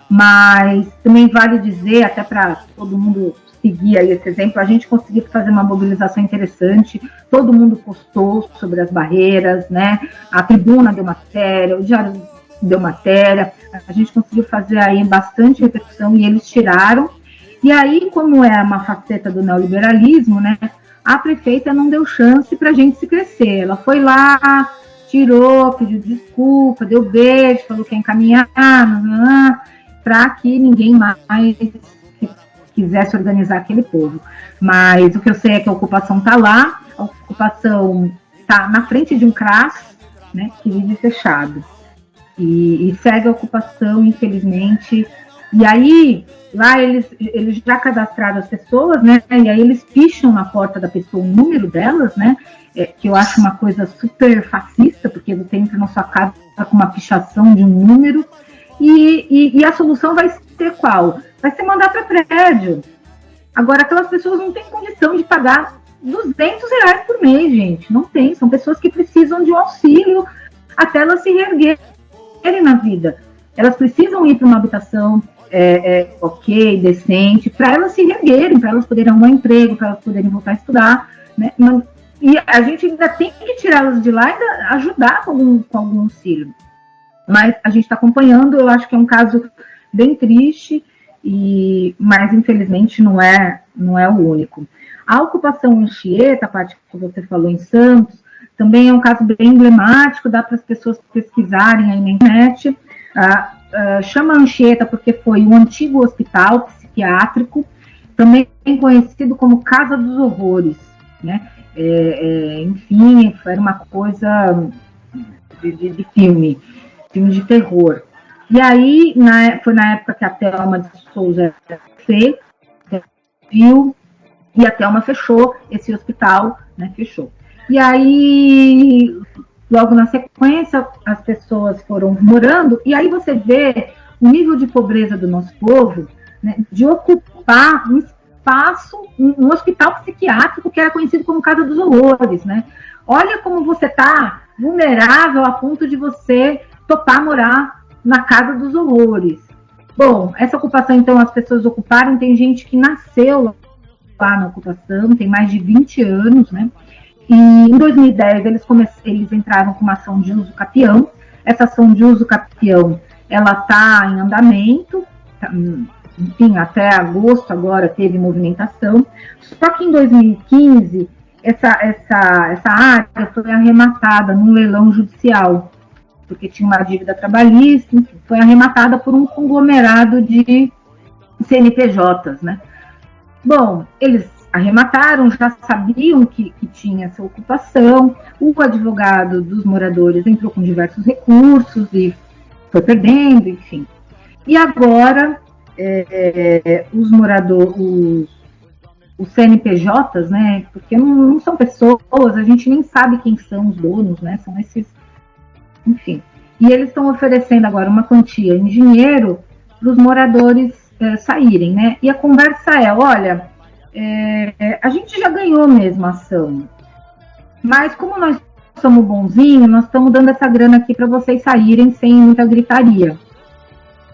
mas também vale dizer, até para todo mundo seguir aí esse exemplo, a gente conseguiu fazer uma mobilização interessante, todo mundo postou sobre as barreiras, né? A Tribuna deu matéria, o Diário deu matéria, a gente conseguiu fazer aí bastante repercussão e eles tiraram. E aí, como é uma faceta do neoliberalismo, né? A prefeita não deu chance para a gente se crescer. Ela foi lá, tirou, pediu desculpa, deu beijo, falou que ia encaminhar, para que ninguém mais quisesse organizar aquele povo. Mas o que eu sei é que a ocupação está lá, a ocupação está na frente de um CRAS, né, que vive fechado. E segue a ocupação, infelizmente. E aí, lá eles já cadastraram as pessoas, né? E aí eles picham na porta da pessoa o número delas, né? Que eu acho uma coisa super fascista, porque você entra na sua casa com uma pichação de um número. E a solução vai ser qual? Vai ser mandar para prédio. Agora, aquelas pessoas não têm condição de pagar R$200 por mês, gente. Não tem. São pessoas que precisam de um auxílio até elas se reerguerem na vida. Elas precisam ir para uma habitação ok, decente, para elas se reerguerem, para elas poderem arrumar emprego, para elas poderem voltar a estudar, né? E a gente ainda tem que tirá-las de lá e ainda ajudar com algum auxílio. Mas a gente está acompanhando, eu acho que é um caso bem triste, mas infelizmente não é o único. A ocupação Anchieta, a parte que você falou em Santos, também é um caso bem emblemático, dá para as pessoas pesquisarem aí na internet. Chama Anchieta porque foi um antigo hospital psiquiátrico, também conhecido como Casa dos Horrores, né? Enfim, era uma coisa de filme de terror. E aí, foi na época que a Thelma de Souza viu, e a Thelma fechou esse hospital, né? Fechou. E aí, logo na sequência, as pessoas foram morando, e aí você vê o nível de pobreza do nosso povo, né, de ocupar um espaço, um hospital psiquiátrico que era conhecido como Casa dos Horrores, né? Olha como você está vulnerável a ponto de você topar morar na Casa dos Horrores. Bom, essa ocupação, então, as pessoas ocuparam, tem gente que nasceu lá na ocupação, tem mais de 20 anos, né? E em 2010 eles entraram com uma ação de uso capião. Essa ação de uso capião, ela está em andamento, enfim, até agosto agora teve movimentação. Só que em 2015 essa área foi arrematada num leilão judicial, porque tinha uma dívida trabalhista, enfim, foi arrematada por um conglomerado de CNPJs, né? Bom, eles arremataram, já sabiam que tinha essa ocupação, o advogado dos moradores entrou com diversos recursos e foi perdendo, enfim. E agora, os moradores, os CNPJs, né, porque não são pessoas, a gente nem sabe quem são os donos, né, são esses, enfim. E eles estão oferecendo agora uma quantia em dinheiro para os moradores saírem, né, e a conversa é, olha, a gente já ganhou mesmo a ação, mas como nós somos bonzinhos, nós estamos dando essa grana aqui para vocês saírem sem muita gritaria.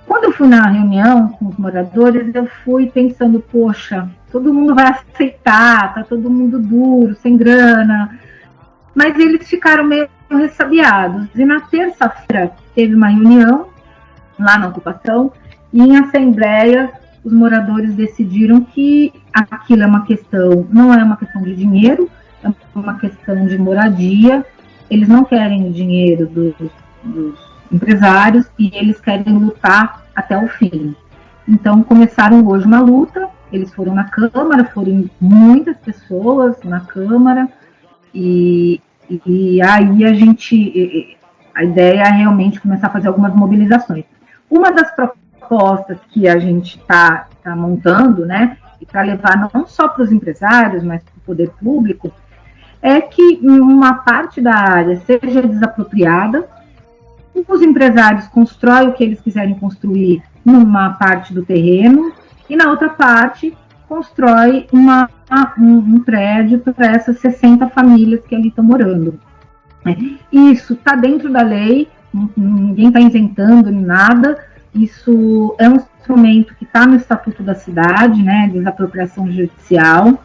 Quando eu fui na reunião com os moradores, eu fui pensando, poxa, todo mundo vai aceitar, tá todo mundo duro, sem grana, mas eles ficaram meio ressabiados. E na terça-feira teve uma reunião lá na ocupação e em assembleia os moradores decidiram que aquilo é uma questão, não é uma questão de dinheiro, é uma questão de moradia. Eles não querem o dinheiro dos empresários e eles querem lutar até o fim. Então começaram hoje uma luta, eles foram na Câmara, foram muitas pessoas na Câmara e aí a ideia é realmente começar a fazer algumas mobilizações. Uma das propostas que a gente está montando, né, e para levar não só para os empresários, mas para o poder público, é que uma parte da área seja desapropriada, os empresários constroem o que eles quiserem construir numa parte do terreno e na outra parte constrói um prédio para essas 60 famílias que ali estão morando. Isso está dentro da lei, ninguém está isentando nada, isso é um instrumento que está no Estatuto da Cidade, né, desapropriação judicial.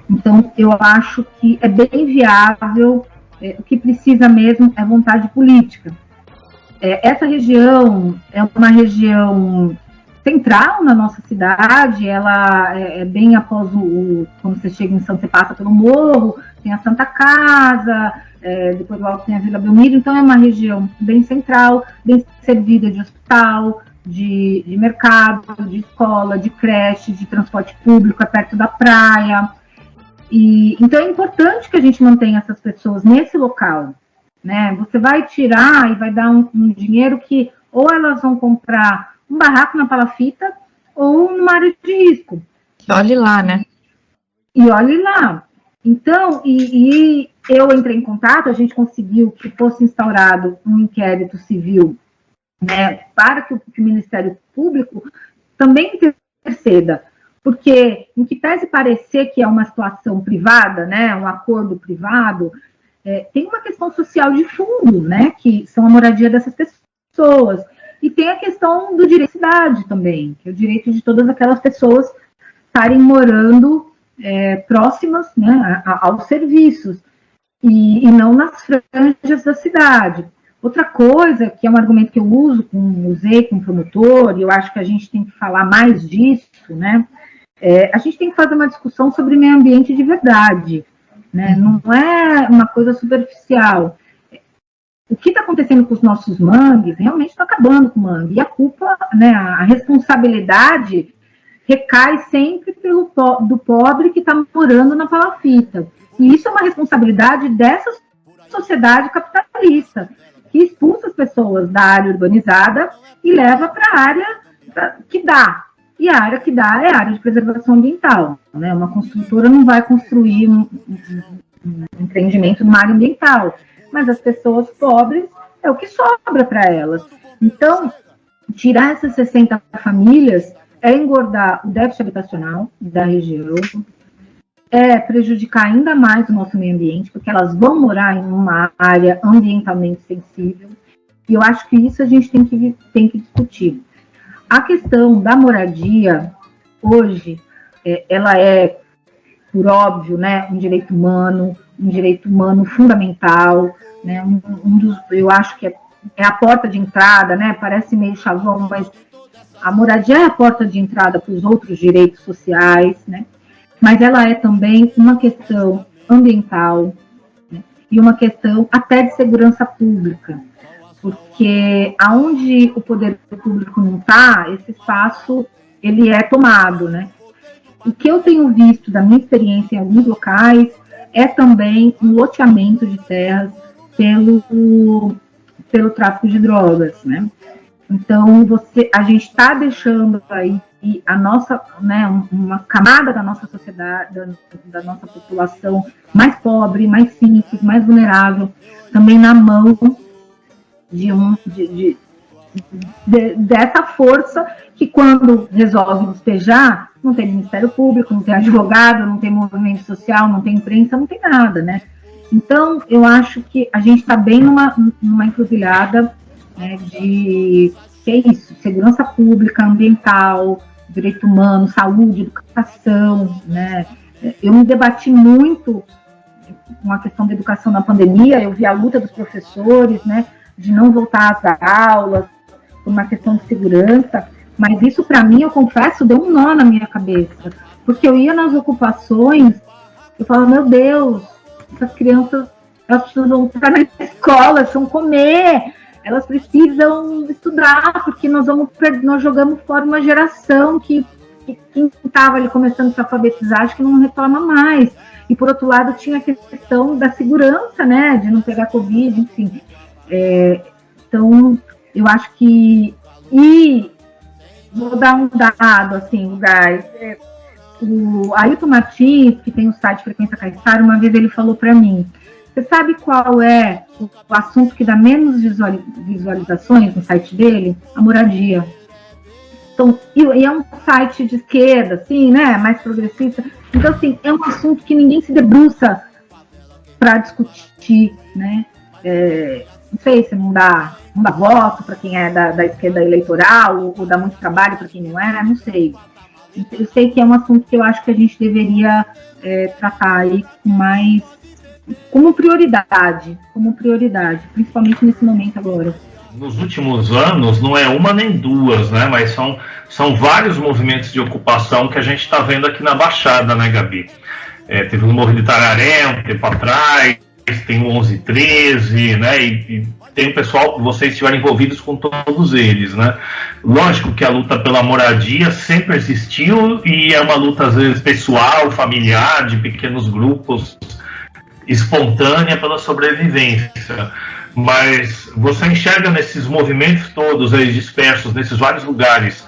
Então, eu acho que é bem viável, o que precisa mesmo é vontade política. Essa região é uma região central na nossa cidade, ela é bem após quando você chega em Santos, você passa pelo morro, tem a Santa Casa, depois logo tem a Vila Belmiro, então é uma região bem central, bem servida de hospital, de mercado, de escola, de creche, de transporte público, é perto da praia. Então é importante que a gente mantenha essas pessoas nesse local, né? Você vai tirar e vai dar um dinheiro que ou elas vão comprar um barraco na palafita ou numa área de risco. Olhe lá, né? E olhe lá. Então, e eu entrei em contato, a gente conseguiu que fosse instaurado um inquérito civil, né, para que o Ministério Público também interceda. Porque, em que pese parecer que é uma situação privada, né, um acordo privado, tem uma questão social de fundo, né, que são a moradia dessas pessoas. E tem a questão do direito à cidade também, que é o direito de todas aquelas pessoas estarem morando próximas, né, aos serviços, e não nas franjas da cidade. Outra coisa, que é um argumento que eu usei com o promotor, e eu acho que a gente tem que falar mais disso, né, a gente tem que fazer uma discussão sobre meio ambiente de verdade, né? Não é uma coisa superficial. O que está acontecendo com os nossos mangues realmente está acabando com o mangue, e a culpa, né, a responsabilidade recai sempre do pobre que está morando na palafita. E isso é uma responsabilidade dessa sociedade capitalista, que expulsa as pessoas da área urbanizada e leva para a área que dá. E a área que dá é a área de preservação ambiental, né? Uma construtora não vai construir empreendimento numa área ambiental, mas as pessoas pobres é o que sobra para elas. Então, tirar essas 60 famílias é engordar o déficit habitacional da região, é prejudicar ainda mais o nosso meio ambiente, porque elas vão morar em uma área ambientalmente sensível, e eu acho que isso a gente tem que discutir. A questão da moradia, hoje, ela é, por óbvio, né, um direito humano fundamental, né, eu acho que é a porta de entrada, né, parece meio chavão, mas a moradia é a porta de entrada para os outros direitos sociais, né, mas ela é também uma questão ambiental, né, e uma questão até de segurança pública, porque aonde o poder público não está, esse espaço ele é tomado, né. O que eu tenho visto da minha experiência em alguns locais é também um loteamento de terras pelo tráfico de drogas, né. Então, a gente está deixando aí a nossa, né, uma camada da nossa sociedade, da nossa população mais pobre, mais simples, mais vulnerável, também na mão dessa força que, quando resolve despejar, não tem Ministério Público, não tem advogado, não tem movimento social, não tem imprensa, não tem nada, né? Então, eu acho que a gente está bem numa encruzilhada, né, que é isso, segurança pública, ambiental, direito humano, saúde, educação, né? Eu me debati muito com a questão da educação na pandemia, eu vi a luta dos professores, né, de não voltar às aulas, por uma questão de segurança, mas isso, para mim, eu confesso, deu um nó na minha cabeça, porque eu ia nas ocupações, eu falava, meu Deus, essas crianças, elas precisam estar na escola, precisam comer, elas precisam estudar, porque nós jogamos fora uma geração que quem estava ali começando a se alfabetizar, acho que não reclama mais. E, por outro lado, tinha a questão da segurança, né, de não pegar Covid, enfim. Então, eu acho que... E vou dar um dado, assim, o Gás. O Ailton Martins, que tem o site Frequência Caiçara, uma vez ele falou para mim, você sabe qual é o assunto que dá menos visualizações no site dele? A moradia. Então, e é um site de esquerda, assim, né, mais progressista. Então, assim, é um assunto que ninguém se debruça para discutir, né. Não sei se não dá voto para quem é da esquerda eleitoral, ou dá muito trabalho para quem não é, não sei. Eu sei que é um assunto que eu acho que a gente deveria tratar aí como prioridade, principalmente nesse momento agora. Nos últimos anos, não é uma nem duas, né? Mas são vários movimentos de ocupação que a gente está vendo aqui na Baixada, né, Gabi? Teve o Morro de Tararé um tempo atrás, tem o 1113, né? E tem o pessoal, vocês estiveram envolvidos com todos eles, né? Lógico que a luta pela moradia sempre existiu e é uma luta, às vezes, pessoal, familiar, de pequenos grupos, espontânea pela sobrevivência. Mas você enxerga nesses movimentos todos aí dispersos, nesses vários lugares,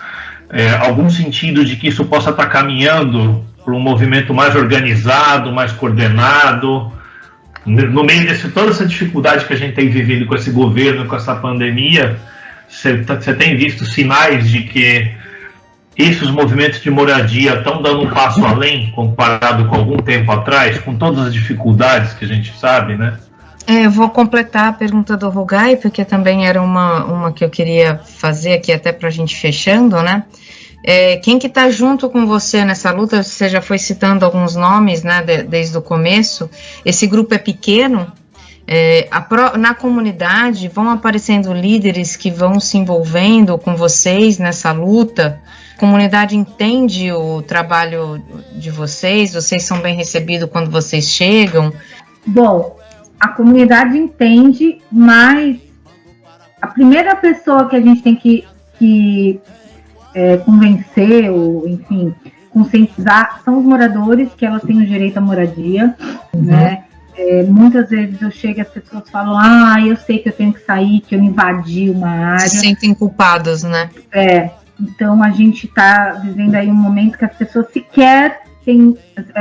algum sentido de que isso possa estar caminhando para um movimento mais organizado, mais coordenado? No meio de toda essa dificuldade que a gente tem vivido com esse governo, com essa pandemia, você tem visto sinais de que esses movimentos de moradia estão dando um passo além, comparado com algum tempo atrás, com todas as dificuldades que a gente sabe, né? Eu vou completar a pergunta do Rugai, porque também era uma que eu queria fazer aqui, até para a gente fechando, né? Quem que está junto com você nessa luta? Você já foi citando alguns nomes, né, desde o começo. Esse grupo é pequeno. Na comunidade vão aparecendo líderes que vão se envolvendo com vocês nessa luta. A comunidade entende o trabalho de vocês? Vocês são bem recebidos quando vocês chegam? Bom, a comunidade entende, mas a primeira pessoa que a gente tem que convencer, ou, enfim, conscientizar, são os moradores, que elas têm o direito à moradia, né? Muitas vezes eu chego e as pessoas falam, eu sei que eu tenho que sair, que eu invadi uma área. Se sentem culpadas, né? Então a gente está vivendo aí um momento que as pessoas sequer têm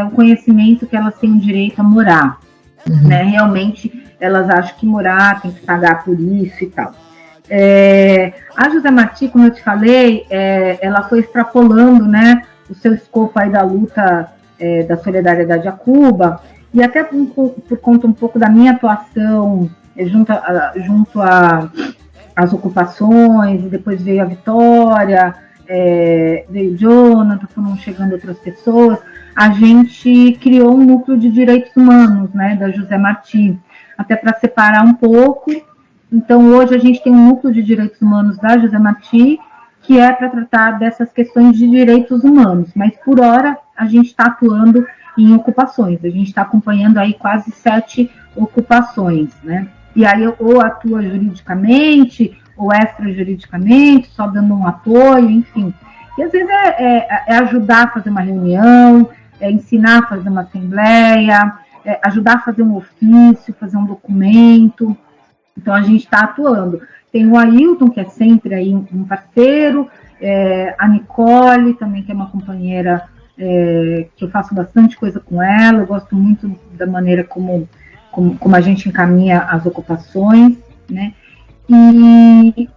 o conhecimento que elas têm o direito a morar. né? Realmente elas acham que morar tem que pagar por isso e tal. A José Martí, como eu te falei, ela foi extrapolando, né, o seu escopo aí da luta da solidariedade a Cuba, e até por conta um pouco da minha atuação junto às ocupações, e depois veio a Vitória, veio Jonathan, foram chegando outras pessoas, a gente criou um núcleo de direitos humanos, né, da José Martí, até para separar um pouco. Então, hoje a gente tem um núcleo de direitos humanos da José Martí, que é para tratar dessas questões de direitos humanos, mas por hora a gente está atuando em ocupações, a gente está acompanhando aí quase 7 ocupações, né? E aí ou atua juridicamente, ou extrajuridicamente, só dando um apoio, enfim. E às vezes é ajudar a fazer uma reunião, ensinar a fazer uma assembleia, ajudar a fazer um ofício, fazer um documento. Então a gente está atuando. Tem o Ailton, que é sempre aí um parceiro, a Nicole também, que é uma companheira que eu faço bastante coisa com ela, eu gosto muito da maneira como a gente encaminha as ocupações, né? E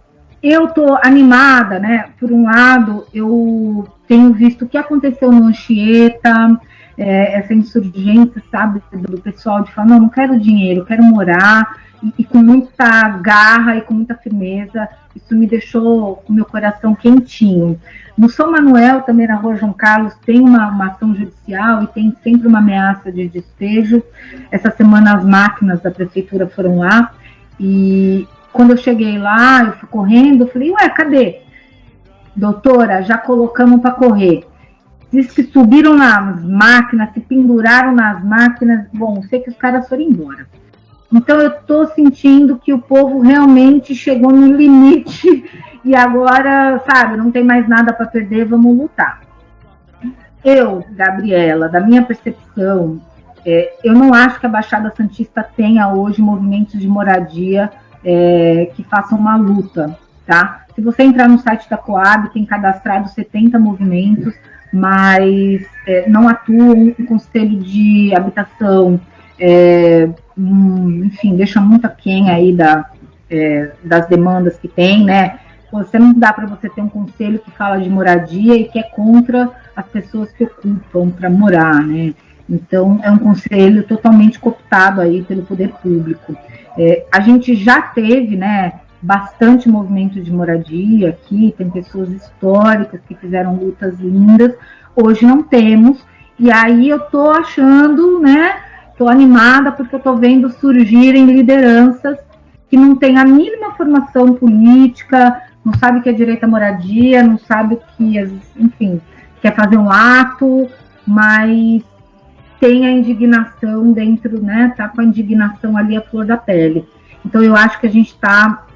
eu estou animada, né? Por um lado, eu tenho visto o que aconteceu no Anchieta, essa insurgência, sabe, do pessoal de falar, não quero dinheiro, eu quero morar, e com muita garra e com muita firmeza, isso me deixou com meu coração quentinho. No São Manuel, também na Rua João Carlos, tem uma ação judicial e tem sempre uma ameaça de despejo. Essa semana as máquinas da prefeitura foram lá, e quando eu cheguei lá, eu fui correndo, eu falei, ué, cadê? Doutora, já colocamos para correr. Diz que subiram nas máquinas, se penduraram nas máquinas, bom, sei que os caras foram embora. Então eu estou sentindo que o povo realmente chegou no limite e agora, sabe, não tem mais nada para perder, vamos lutar. Eu, Gabriela, da minha percepção, eu não acho que a Baixada Santista tenha hoje movimentos de moradia que façam uma luta, tá? Se você entrar no site da Coab, tem cadastrado 70 movimentos, mas não atuam um conselho de habitação, enfim, deixa muito aquém aí das demandas que tem, né? Você não dá para você ter um conselho que fala de moradia e que é contra as pessoas que ocupam para morar, né? Então, é um conselho totalmente cooptado aí pelo poder público. A gente já teve, né, bastante movimento de moradia aqui, tem pessoas históricas que fizeram lutas lindas, hoje não temos, e aí eu tô achando, né, tô animada porque eu tô vendo surgirem lideranças que não têm a mínima formação política, não sabe o que é direito à moradia, não sabe o que, enfim, quer fazer um ato, mas tem a indignação dentro, né, tá com a indignação ali à flor da pele. Então eu acho que a gente está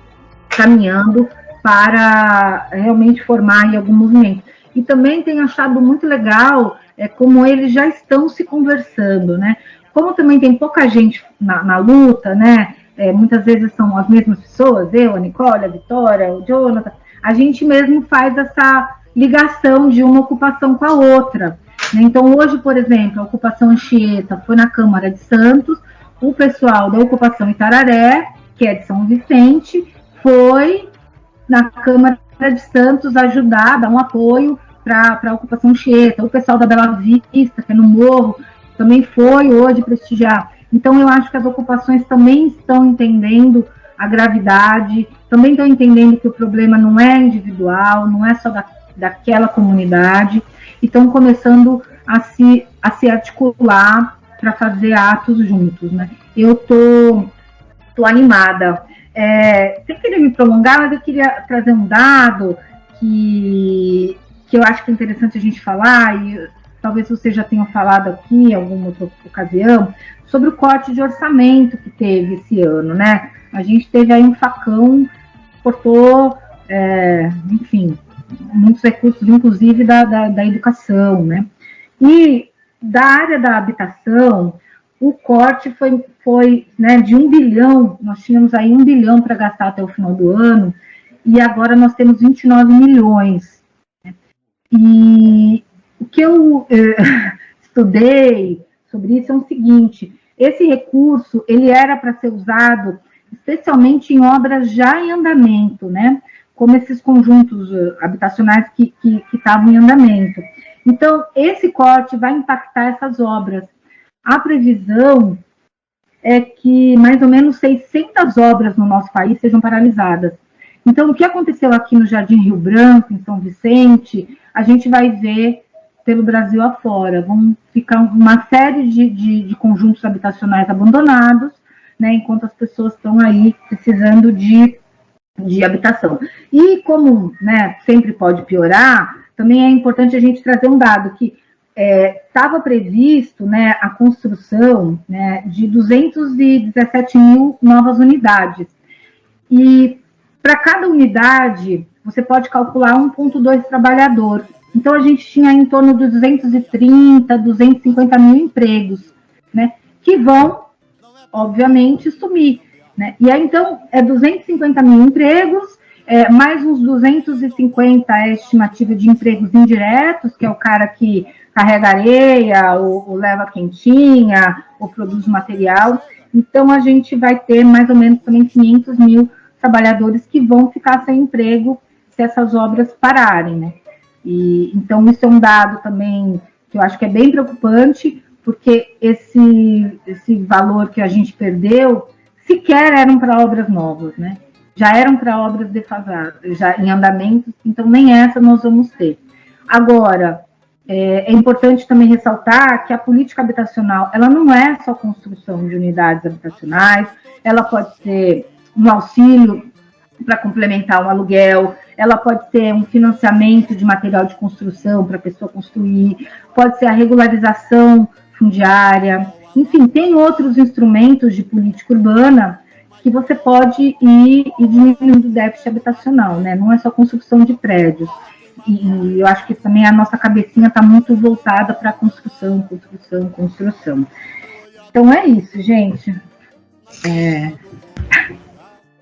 caminhando para realmente formar aí algum movimento. E também tenho achado muito legal como eles já estão se conversando, né? Como também tem pouca gente na luta, né? Muitas vezes são as mesmas pessoas, eu, a Nicole, a Vitória, o Jonathan, a gente mesmo faz essa ligação de uma ocupação com a outra. Né? Então hoje, por exemplo, a ocupação Anchieta foi na Câmara de Santos, o pessoal da ocupação Itararé, que é de São Vicente, foi na Câmara de Santos ajudar, dar um apoio para a ocupação Anchieta. O pessoal da Bela Vista, que é no Morro, também foi hoje prestigiar. Então, eu acho que as ocupações também estão entendendo a gravidade, também estão entendendo que o problema não é individual, não é só daquela comunidade, e estão começando a se articular para fazer atos juntos, né? Eu tô animada. Sem querer me prolongar, mas eu queria trazer um dado que eu acho que é interessante a gente falar, e talvez você já tenha falado aqui em alguma outra ocasião, sobre o corte de orçamento que teve esse ano, né? A gente teve aí um facão, cortou, enfim, muitos recursos, inclusive da educação, né? E da área da habitação, o corte foi né, de 1 bilhão, nós tínhamos aí 1 bilhão para gastar até o final do ano, e agora nós temos 29 milhões. Né? E o que eu estudei sobre isso é o seguinte, esse recurso, ele era para ser usado especialmente em obras já em andamento, né? Como esses conjuntos habitacionais que estavam em andamento. Então, esse corte vai impactar essas obras. A previsão é que mais ou menos 600 obras no nosso país sejam paralisadas. Então, o que aconteceu aqui no Jardim Rio Branco, em São Vicente, a gente vai ver pelo Brasil afora. Vão ficar uma série de conjuntos habitacionais abandonados, né, enquanto as pessoas estão aí precisando de habitação. E como, né, sempre pode piorar, também é importante a gente trazer um dado que estava previsto, né, a construção, né, de 217 mil novas unidades. E para cada unidade, você pode calcular 1,2 trabalhador. Então, a gente tinha em torno de 230, 250 mil empregos, né, que vão, obviamente, sumir. Né? E aí, então, 250 mil empregos, mais uns 250 é a estimativa de empregos indiretos, que é o cara que carrega areia, ou leva quentinha, ou produz material. Então, a gente vai ter mais ou menos também 500 mil trabalhadores que vão ficar sem emprego se essas obras pararem, né? E, então, isso é um dado também que eu acho que é bem preocupante, porque esse valor que a gente perdeu sequer eram para obras novas, né? Já eram para obras defasadas, já em andamento, então nem essa nós vamos ter. Agora, é importante também ressaltar que a política habitacional, ela não é só construção de unidades habitacionais, ela pode ser um auxílio para complementar um aluguel, ela pode ser um financiamento de material de construção para a pessoa construir, pode ser a regularização fundiária, enfim, tem outros instrumentos de política urbana que você pode ir diminuindo o déficit habitacional, né? Não é só construção de prédios. E eu acho que também a nossa cabecinha está muito voltada para construção. Então é isso, gente.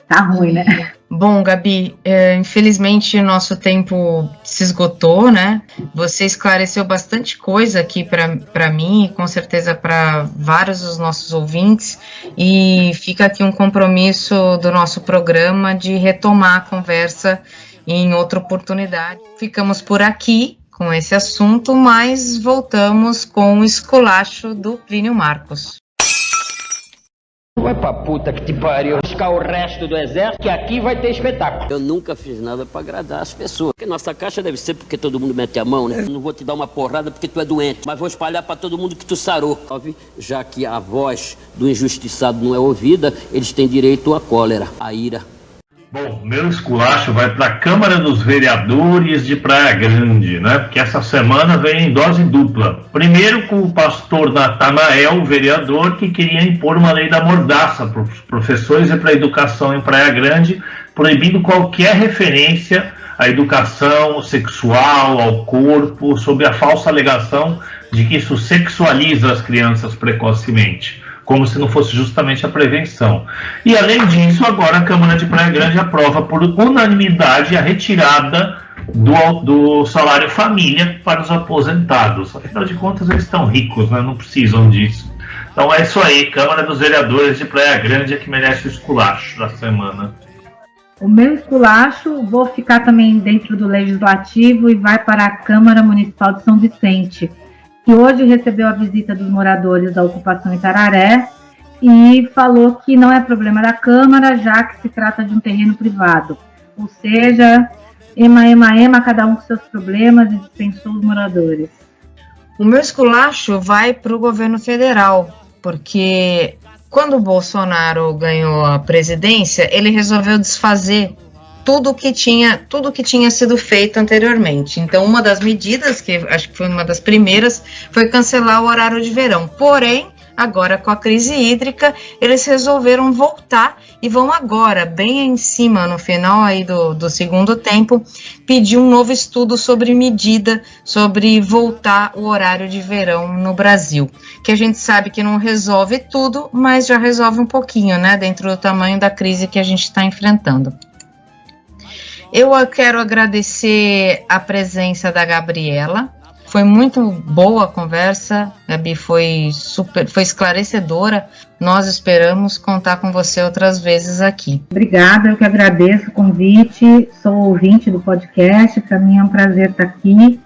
Tá ruim, né? Bom, Gabi, infelizmente o nosso tempo se esgotou, né? Você esclareceu bastante coisa aqui para mim e com certeza para vários dos nossos ouvintes, e fica aqui um compromisso do nosso programa de retomar a conversa em outra oportunidade. Ficamos por aqui com esse assunto, mas voltamos com o esculacho do Plínio Marcos. Vai pra puta que te pariu, buscar o resto do exército, que aqui vai ter espetáculo. Eu nunca fiz nada pra agradar as pessoas. Porque nossa caixa deve ser porque todo mundo mete a mão, né? Não vou te dar uma porrada porque tu é doente, mas vou espalhar pra todo mundo que tu sarou. Já que a voz do injustiçado não é ouvida, eles têm direito à cólera, à ira. Bom, meu esculacho vai para a Câmara dos Vereadores de Praia Grande, né? Porque essa semana vem em dose dupla. Primeiro com o pastor Natanael, vereador, que queria impor uma lei da mordaça para os professores e para a educação em Praia Grande, proibindo qualquer referência à educação sexual, ao corpo, sob a falsa alegação de que isso sexualiza as crianças precocemente, como se não fosse justamente a prevenção. E, além disso, agora a Câmara de Praia Grande aprova por unanimidade a retirada do salário família para os aposentados. Afinal de contas, eles estão ricos, né? Não precisam disso. Então é isso aí, Câmara dos Vereadores de Praia Grande é que merece o esculacho da semana. O meu esculacho, vou ficar também dentro do Legislativo e vai para a Câmara Municipal de São Vicente, que hoje recebeu a visita dos moradores da ocupação Itararé e falou que não é problema da Câmara, já que se trata de um terreno privado. Ou seja, ema, cada um com seus problemas, e dispensou os moradores. O meu esculacho vai para o governo federal, porque quando o Bolsonaro ganhou a presidência, ele resolveu desfazer tudo que tinha sido feito anteriormente. Então, uma das medidas, que acho que foi uma das primeiras, foi cancelar o horário de verão. Porém, agora com a crise hídrica, eles resolveram voltar e vão agora, bem em cima, no final aí do segundo tempo, pedir um novo estudo sobre medida, sobre voltar o horário de verão no Brasil. Que a gente sabe que não resolve tudo, mas já resolve um pouquinho, né, dentro do tamanho da crise que a gente está enfrentando. Eu quero agradecer a presença da Gabriela, Foi muito boa a conversa, Gabi, foi esclarecedora. Nós esperamos contar com você outras vezes aqui. Obrigada, eu que agradeço o convite. Sou ouvinte do podcast, para mim é um prazer estar aqui.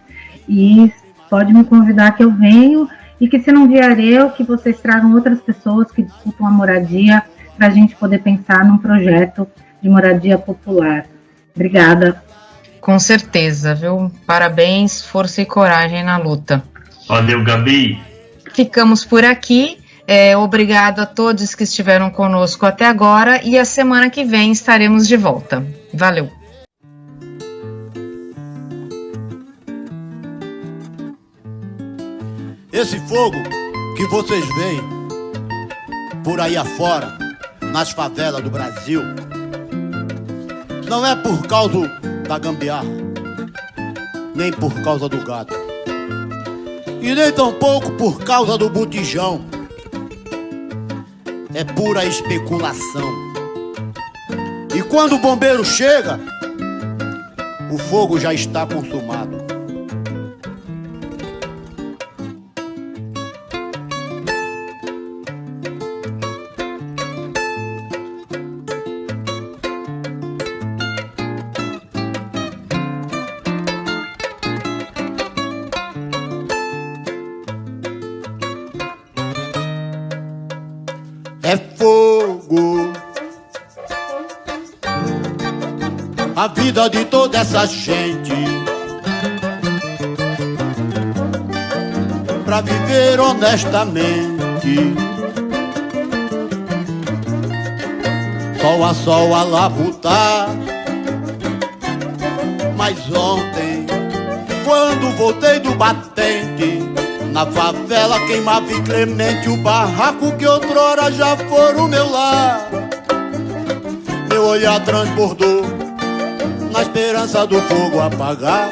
E pode me convidar que eu venho. E que se não vier eu, que vocês tragam outras pessoas que discutam a moradia, para a gente poder pensar num projeto de moradia popular. Obrigada. Com certeza, viu? Parabéns, força e coragem na luta. Valeu, Gabi. Ficamos por aqui. Obrigado a todos que estiveram conosco até agora e a semana que vem estaremos de volta. Valeu. Esse fogo que vocês veem por aí afora, nas favelas do Brasil, não é por causa da gambiarra, nem por causa do gado, e nem tampouco por causa do botijão. É pura especulação. E quando o bombeiro chega, o fogo já está consumado. É fogo a vida de toda essa gente, pra viver honestamente, sol a sol a labutar. Mas ontem, quando voltei do batente, na favela queimava inclemente o barraco que outrora já fora o meu lar. Meu olhar transbordou na esperança do fogo apagar.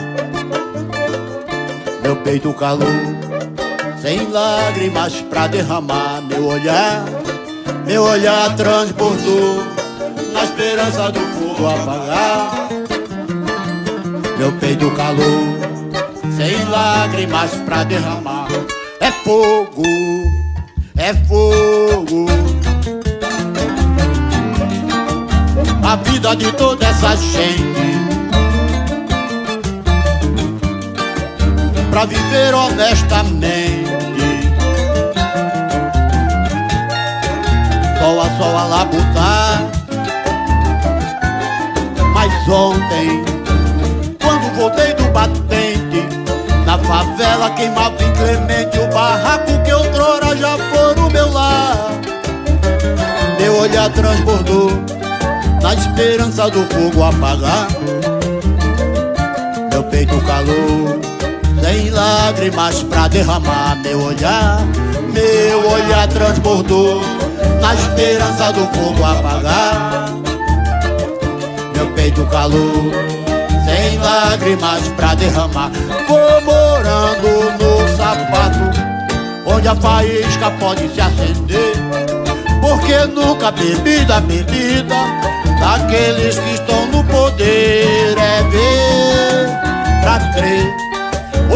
Meu peito calou, sem lágrimas pra derramar. Meu olhar transbordou na esperança do fogo apagar. Meu peito calou, sem lágrimas pra derramar. É fogo, é fogo, a vida de toda essa gente, pra viver honestamente, sol a sol a labutar. Mas ontem, quando voltei do batente, na favela queimava inclemente o barraco que outrora já fora o meu lar. Meu olhar transbordou na esperança do fogo apagar. Meu peito calou, sem lágrimas pra derramar. Meu olhar transbordou na esperança do fogo apagar. Meu peito calou, sem lágrimas pra derramar. Vou morando no sapato, onde a faísca pode se acender, porque nunca bebi da bebida daqueles que estão no poder. É ver pra crer,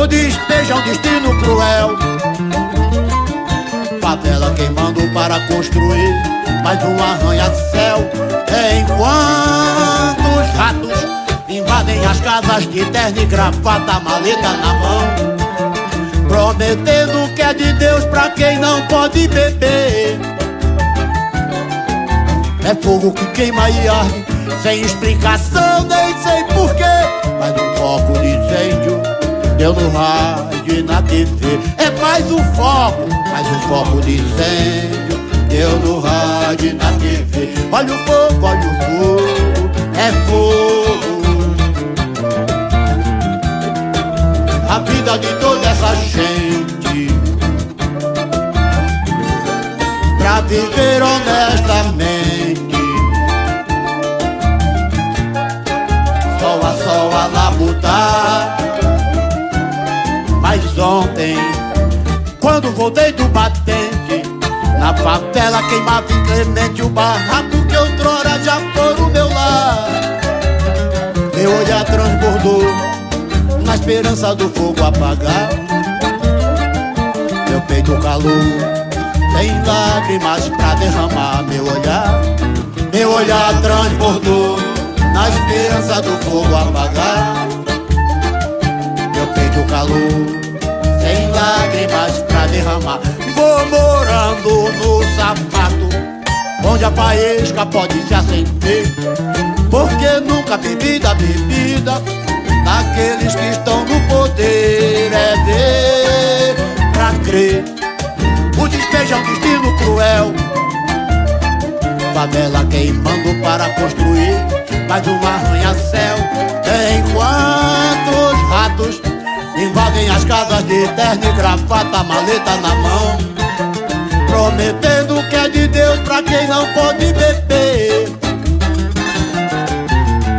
o despejo é um destino cruel. Favela queimando para construir mais um arranha-céu. Enquanto os ratos invadem as casas de terno e gravata, maleta na mão, prometendo que é de Deus pra quem não pode beber. É fogo que queima e arde, sem explicação, nem sei porquê. Mas um foco de incêndio deu no rádio e na TV. É mais um foco de incêndio deu no rádio e na TV. Olha o fogo, é fogo, a vida de toda essa gente, pra viver honestamente, sol a labutar. Mas ontem, quando voltei do batente, na favela queimava inclemente o barraco que outrora já foi o meu lar. Meu olhar transbordou na esperança do fogo apagar. Meu peito calor, sem lágrimas pra derramar. Meu olhar transbordou, na esperança do fogo apagar. Meu peito calor, sem lágrimas pra derramar. Vou morando no sapato, onde a faísca pode se acender, porque nunca bebida daqueles que estão no poder. É ver pra crer, o despejo é um destino cruel. Favela queimando para construir mais um arranha-céu, enquanto os ratos invadem as casas de terno e gravata, maleta na mão, prometendo que é de Deus pra quem não pode beber.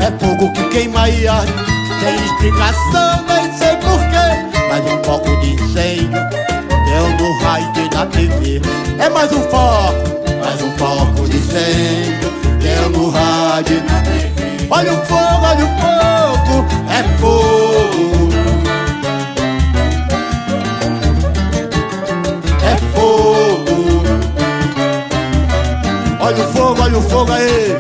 É fogo que queima e arde, sem explicação, nem sei porquê, mas um foco de incêndio deu no raio da TV. É mais um foco de incêndio deu no rádio da TV. Olha o fogo, é fogo. É fogo. Olha o fogo aí.